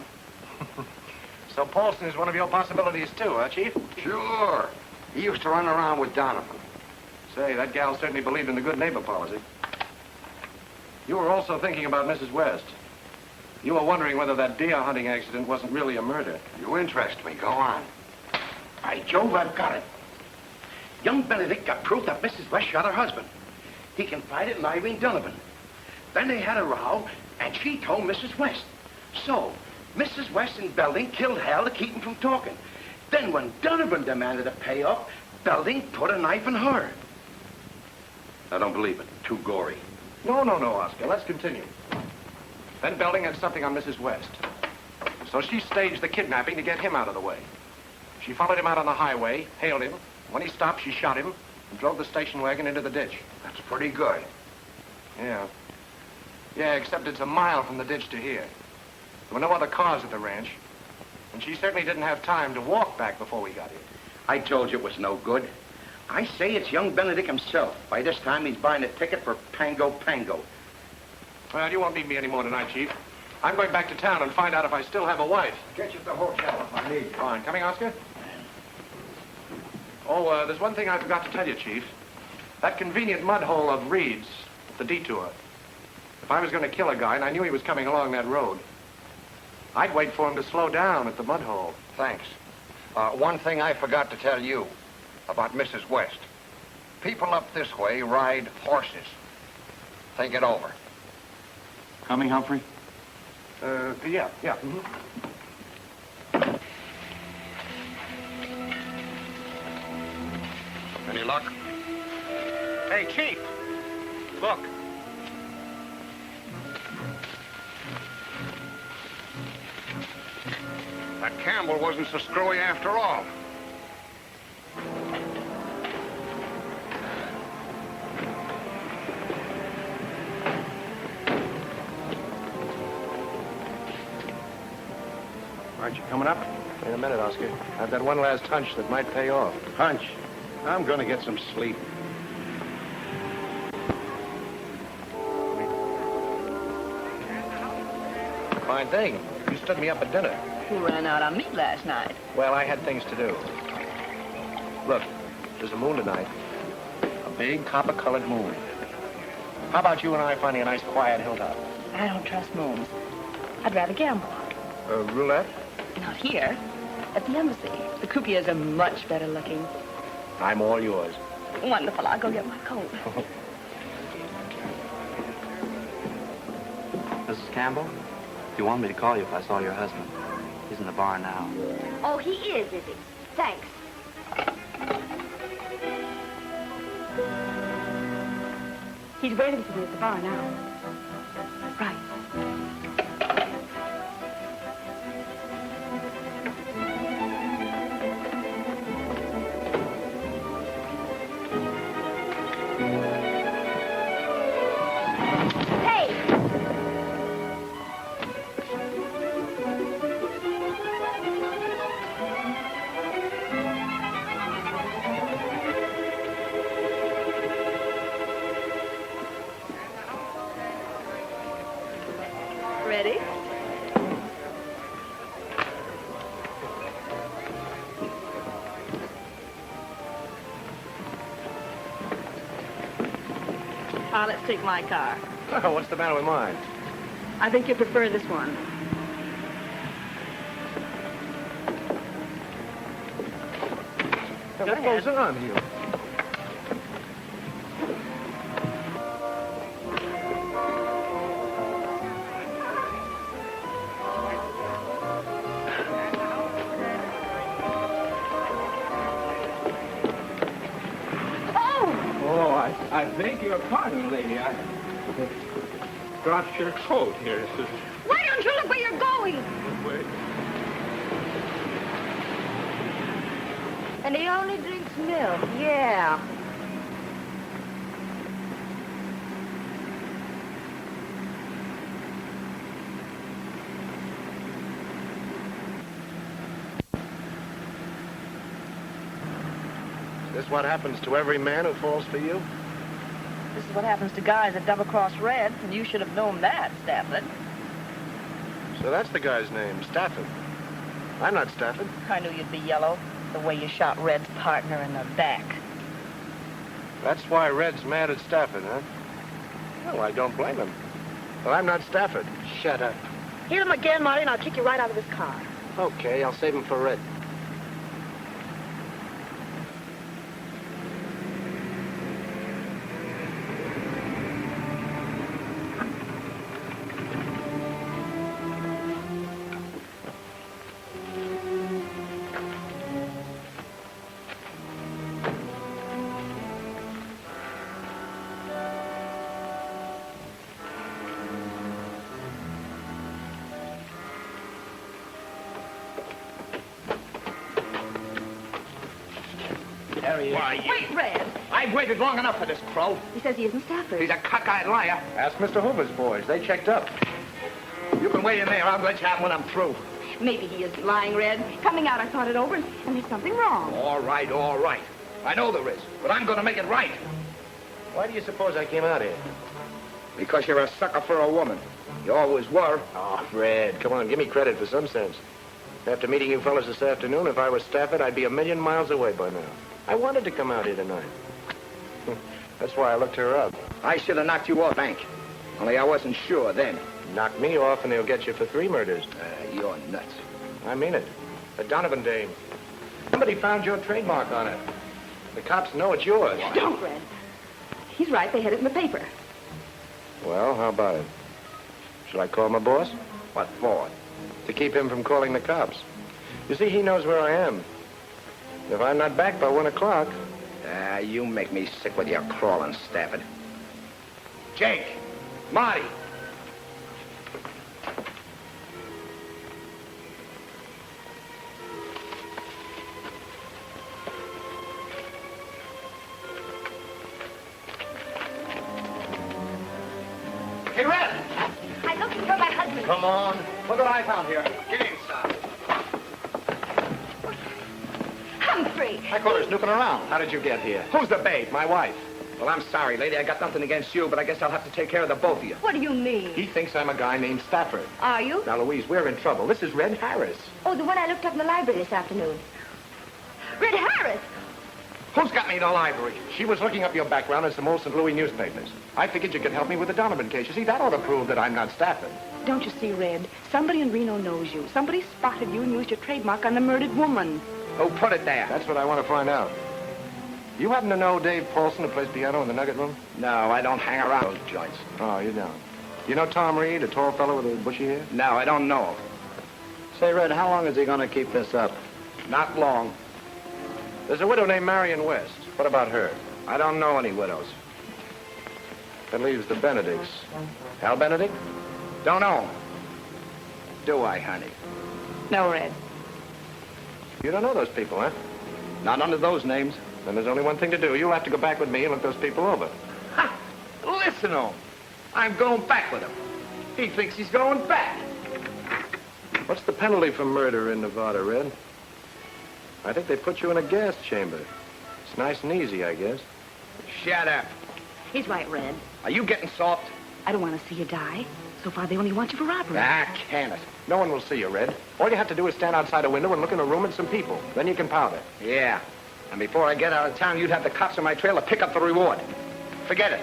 So Paulson is one of your possibilities, too, huh, Chief? Sure. He used to run around with Donovan. Say, that gal certainly believed in the good neighbor policy. You were also thinking about Mrs. West. You were wondering whether that deer hunting accident wasn't really a murder. You interest me. Go on. By Jove, I've got it. Young Benedict got proof that Mrs. West shot her husband. He confided in Irene Donovan. Then they had a row, and she told Mrs. West. So, Mrs. West and Belding killed Hal to keep him from talking. Then when Donovan demanded a payoff, Belding put a knife in her. I don't believe it. Too gory. No, Oscar. Let's continue. Then Belding had something on Mrs. West. So she staged the kidnapping to get him out of the way. She followed him out on the highway, hailed him. When he stopped, she shot him and drove the station wagon into the ditch. That's pretty good. Yeah. Yeah, except it's a mile from the ditch to here. There were no other cars at the ranch. And she certainly didn't have time to walk back before we got here. I told you it was no good. I say it's young Benedict himself. By this time, he's buying a ticket for Pango Pango. Well, you won't need me anymore tonight, Chief. I'm going back to town and find out if I still have a wife. Get you at the hotel if I need you. Fine. Coming, Oscar? Oh, there's one thing I forgot to tell you, Chief. That convenient mud hole of Reed's at the detour. If I was going to kill a guy and I knew he was coming along that road, I'd wait for him to slow down at the mud hole. Thanks. One thing I forgot to tell you about Mrs. West. People up this way ride horses. Think it over. Coming, Humphrey? Yeah. Mm-hmm. Any luck? Hey, Chief! Look. That Campbell wasn't so screwy after all. Aren't you coming up? Wait a minute, Oscar. I've got one last hunch that might pay off. Hunch. I'm going to get some sleep. Fine thing. You stood me up at dinner. You ran out on me last night. Well, I had things to do. Look, there's a moon tonight. A big copper-colored moon. How about you and I finding a nice quiet hilltop? I don't trust moons. I'd rather gamble. Roulette? Not here. At the embassy. The croupiers are much better looking. I'm all yours. Wonderful. I'll go get my coat. Mrs. Campbell, you want me to call you if I saw your husband. He's in the bar now. Oh, he is he? Thanks. He's waiting for me at the bar now. Right. Ready? Let's take my car. Oh, what's the matter with mine? I think you prefer this one. What goes on here? I beg your pardon, lady. I dropped your coat here. Why don't you look where you're going? Wait. And he only drinks milk. Yeah. Is this what happens to every man who falls for you? This is what happens to guys that double-cross Red, and you should have known that, Stafford. So that's the guy's name, Stafford. I'm not Stafford. I knew you'd be yellow, the way you shot Red's partner in the back. That's why Red's mad at Stafford, huh? Well, I don't blame him. Well, I'm not Stafford. Shut up. Hear him again, Marty, and I'll kick you right out of this car. Okay, I'll save him for Red. Why, Wait, Red. I've waited long enough for this crow. He says he isn't Stafford. He's a cockeyed liar. Ask Mr. Hoover's boys. They checked up. You can wait in there. I'll let you have when I'm through. Maybe he is lying, Red. Coming out, I thought it over, and there's something wrong. All right, all right. I know there is, but I'm going to make it right. Why do you suppose I came out here? Because you're a sucker for a woman. You always were. Oh, Red, come on, give me credit for some sense. After meeting you fellas this afternoon, if I was Stafford, I'd be a million miles away by now. I wanted to come out here tonight. That's why I looked her up. I should have knocked you off, Hank. Only I wasn't sure then. Knock me off and they'll get you for 3 murders. You're nuts. I mean it. The Donovan dame. Somebody found your trademark on it. The cops know it's yours. Don't, Red. He's right. They had it in the paper. Well, how about it? Shall I call my boss? What for? To keep him from calling the cops. You see, he knows where I am. If I'm not back by 1 o'clock... You make me sick with your crawling, Stafford. Jake! Marty! Hey, Red! I'm looking for my husband. Come on. Look what I found here. Get inside. Humphrey! I caught her snooping around. How did you get here? Who's the babe? My wife. Well, I'm sorry, lady. I got nothing against you, but I guess I'll have to take care of the both of you. What do you mean? He thinks I'm a guy named Stafford. Are you? Now, Louise, we're in trouble. This is Red Harris. Oh, the one I looked up in the library this afternoon. Red Harris! Who's got me in the library? She was looking up your background in some old St. Louis newspapers. I figured you could help me with the Donovan case. You see, that ought to prove that I'm not Stafford. Don't you see, Red? Somebody in Reno knows you. Somebody spotted you and used your trademark on the murdered woman. Who put it there? That's what I want to find out. You happen to know Dave Paulson, who plays piano in the Nugget Room? No, I don't hang around those joints. Oh, you don't. You know Tom Reed, a tall fellow with a bushy hair? No, I don't know him. Say, Red, how long is he going to keep this up? Not long. There's a widow named Marion West. What about her? I don't know any widows. That leaves the Benedicts. Hal Benedict? Don't know him. Do I, honey? No, Red. You don't know those people, huh? Not under those names. Then there's only one thing to do. You'll have to go back with me and look those people over. Ha! Listen to him. I'm going back with him. He thinks he's going back. What's the penalty for murder in Nevada, Red? I think they put you in a gas chamber. It's nice and easy, I guess. Shut up. He's right, Red. Are you getting soft? I don't want to see you die. So far, they only want you for robbery. Ah, can it? No one will see you, Red. All you have to do is stand outside a window and look in a room at some people. Then you can powder. Yeah. And before I get out of town, you'd have the cops on my trail to pick up the reward. Forget it.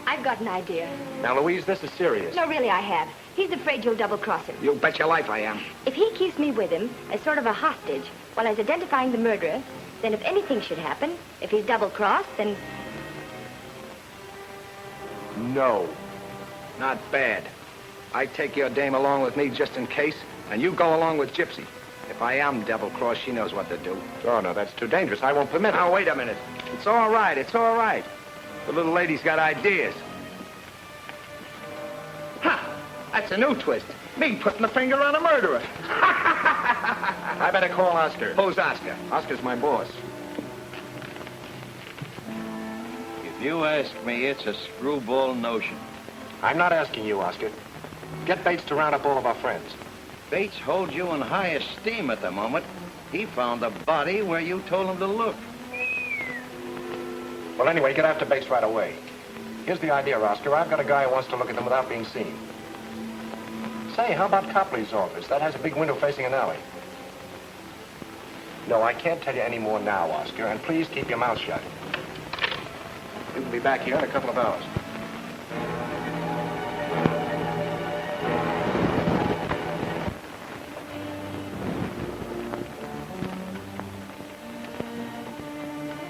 I've got an idea. Now, Louise, this is serious. No, really, I have. He's afraid you'll double-cross him. You bet your life I am. If he keeps me with him as sort of a hostage while he's identifying the murderer, then if anything should happen, if he's double-crossed, then... No. Not bad. I take your dame along with me just in case, and you go along with Gypsy. If I am double-crossed, she knows what to do. Oh, no, that's too dangerous. I won't permit it. Now, wait a minute. It's all right. It's all right. The little lady's got ideas. Ha! That's a new twist. Me putting the finger on a murderer. I better call Oscar. Who's Oscar? Oscar's my boss. If you ask me, it's a screwball notion. I'm not asking you, Oscar. Get Bates to round up all of our friends. Bates holds you in high esteem at the moment. He found the body where you told him to look. Well, anyway, get after Bates right away. Here's the idea, Oscar. I've got a guy who wants to look at them without being seen. Say, how about Copley's office? That has a big window facing an alley. No, I can't tell you any more now, Oscar, and please keep your mouth shut. You can be back here in a couple of hours.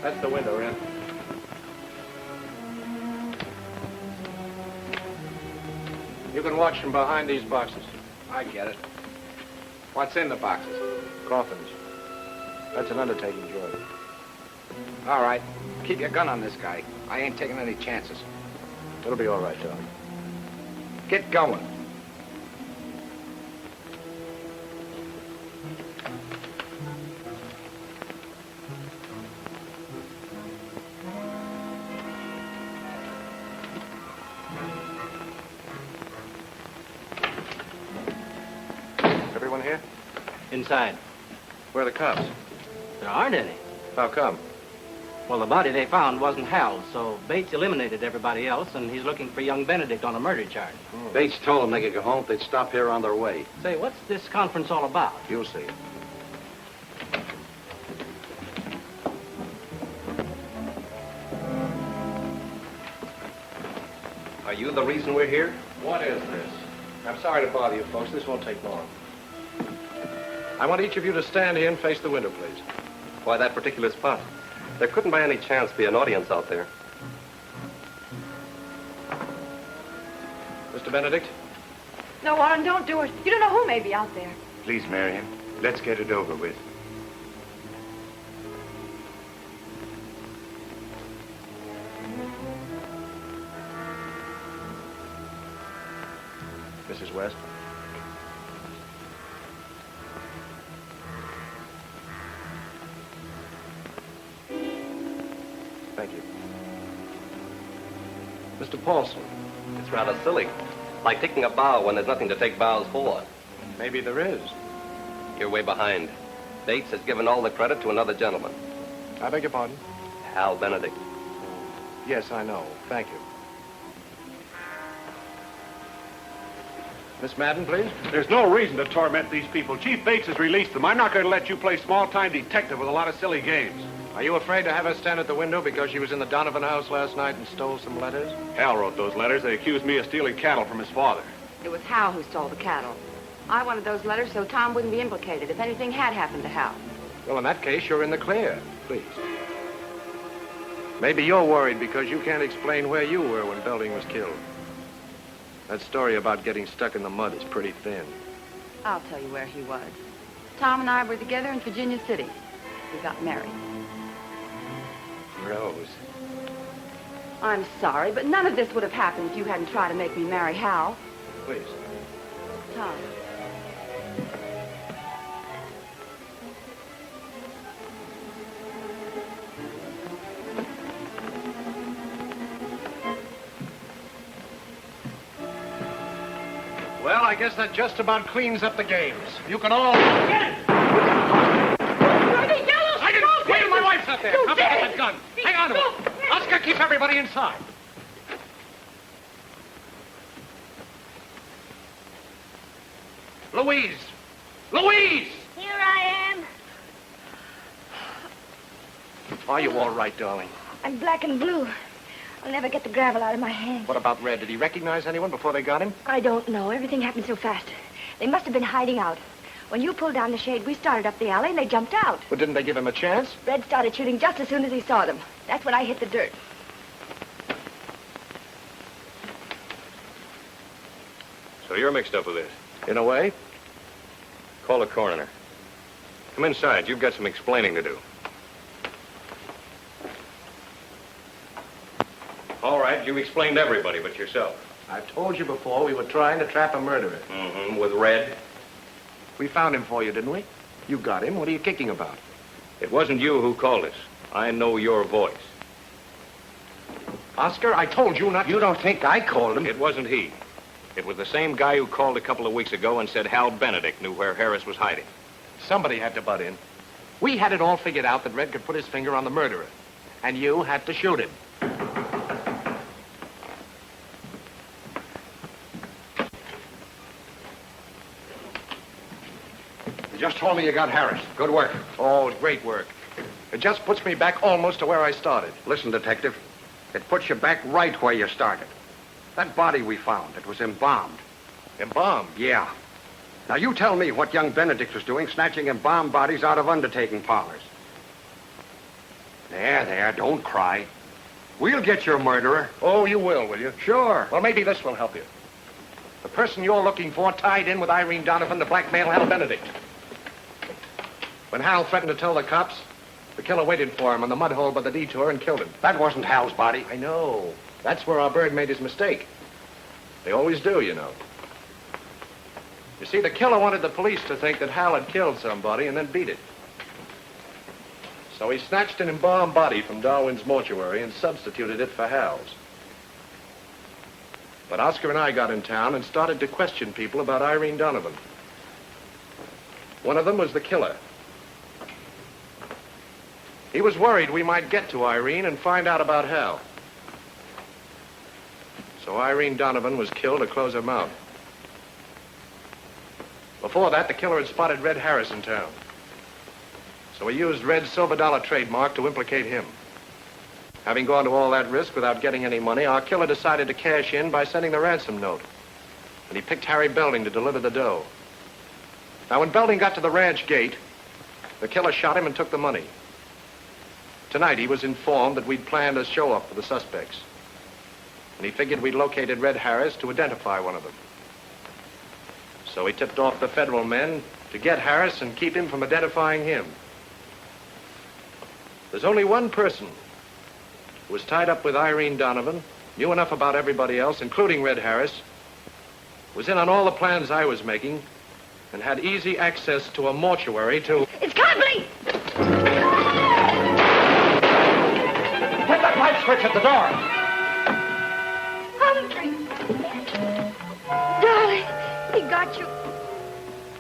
That's the window, Ren. You can watch from behind these boxes. I get it. What's in the boxes? Coffins. That's an undertaking job. All right. Keep your gun on this guy. I ain't taking any chances. It'll be all right, Tom. Get going. Everyone here? Inside. Where are the cops? There aren't any. How come? Well, the body they found wasn't Hal's, so Bates eliminated everybody else, and he's looking for young Benedict on a murder charge. Bates told them they could go home if they'd stop here on their way. Say, what's this conference all about? You'll see. Are you the reason we're here? What is this? I'm sorry to bother you, folks. This won't take long. I want each of you to stand here and face the window, please. Why that particular spot? There couldn't by any chance be an audience out there. Mr. Benedict? No, Warren, don't do it. You don't know who may be out there. Please, Marion, let's get it over with. Mrs. West? Thank you. Mr. Paulson? It's rather silly. Like taking a bow when there's nothing to take bows for. Maybe there is. You're way behind. Bates has given all the credit to another gentleman. I beg your pardon? Hal Benedict. Yes, I know. Thank you. Miss Madden, please. There's no reason to torment these people. Chief Bates has released them. I'm not going to let you play small-time detective with a lot of silly games. Are you afraid to have her stand at the window because she was in the Donovan house last night and stole some letters? Hal wrote those letters. They accused me of stealing cattle from his father. It was Hal who stole the cattle. I wanted those letters so Tom wouldn't be implicated if anything had happened to Hal. Well, in that case, you're in the clear. Please. Maybe you're worried because you can't explain where you were when Belding was killed. That story about getting stuck in the mud is pretty thin. I'll tell you where he was. Tom and I were together in Virginia City. We got married. Rose. I'm sorry, but none of this would have happened if you hadn't tried to make me marry Hal. Please. Tom. Well, I guess that just about cleans up the games. You can all... Get it! I didn't... Wait, my wife's up there. Come pick up that gun. Hang on to it. Oscar, keep everybody inside. Louise! Louise! Here I am. Are you all right, darling? I'm black and blue. I'll never get the gravel out of my hands. What about Red? Did he recognize anyone before they got him? I don't know. Everything happened so fast. They must have been hiding out. When you pulled down the shade, we started up the alley and they jumped out. But didn't they give him a chance? Red started shooting just as soon as he saw them. That's when I hit the dirt. So you're mixed up with this? In a way. Call the coroner. Come inside. You've got some explaining to do. All right, you've explained to everybody but yourself. I've told you before we were trying to trap a murderer. Mm-hmm. With Red? We found him for you, didn't we? You got him. What are you kicking about? It wasn't you who called us. I know your voice. Oscar, I told you not to... You don't think I called him? It wasn't he. It was the same guy who called a couple of weeks ago and said Hal Benedict knew where Harris was hiding. Somebody had to butt in. We had it all figured out that Red could put his finger on the murderer. And you had to shoot him. You just told me you got Harris. Good work. Oh, great work. It just puts me back almost to where I started. Listen, Detective. It puts you back right where you started. That body we found, it was embalmed. Embalmed? Yeah. Now, you tell me what young Benedict was doing, snatching embalmed bodies out of undertaking parlors. There, don't cry. We'll get your murderer. Oh, you will you? Sure. Well, maybe this will help you. The person you're looking for tied in with Irene Donovan to blackmail Hal Benedict. When Hal threatened to tell the cops, the killer waited for him on the mud hole by the detour and killed him. That wasn't Hal's body. I know. That's where our bird made his mistake. They always do, you know. You see, the killer wanted the police to think that Hal had killed somebody and then beat it. So he snatched an embalmed body from Darwin's mortuary and substituted it for Hal's. But Oscar and I got in town and started to question people about Irene Donovan. One of them was the killer. He was worried we might get to Irene and find out about Hal. So Irene Donovan was killed to close her mouth. Before that, the killer had spotted Red Harris in town. So he used Red's silver dollar trademark to implicate him. Having gone to all that risk without getting any money, our killer decided to cash in by sending the ransom note. And he picked Harry Belding to deliver the dough. Now, when Belding got to the ranch gate, the killer shot him and took the money. Tonight, he was informed that we'd planned a show-up for the suspects. And he figured we'd located Red Harris to identify one of them. So he tipped off the federal men to get Harris and keep him from identifying him. There's only one person who was tied up with Irene Donovan, knew enough about everybody else, including Red Harris, was in on all the plans I was making, and had easy access to a mortuary to... It's Copley! Hit that light switch at the door. Humphrey! Darling, he got you.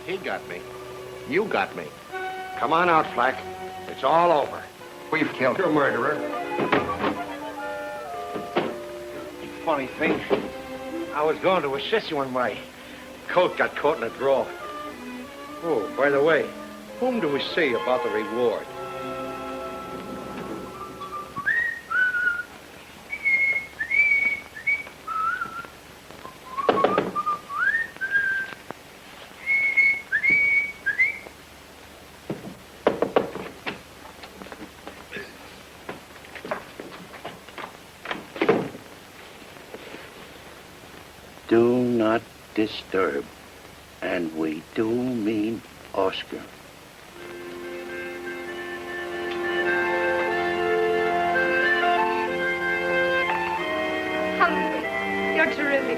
He got me. You got me. Come on out, Flack. It's all over. We've killed your murderer. Funny thing, I was going to assist you when my coat got caught in a drawer. Oh, by the way, whom do we see about the reward? Do not disturb. And we do mean Oscar. Humphrey, you're terrific.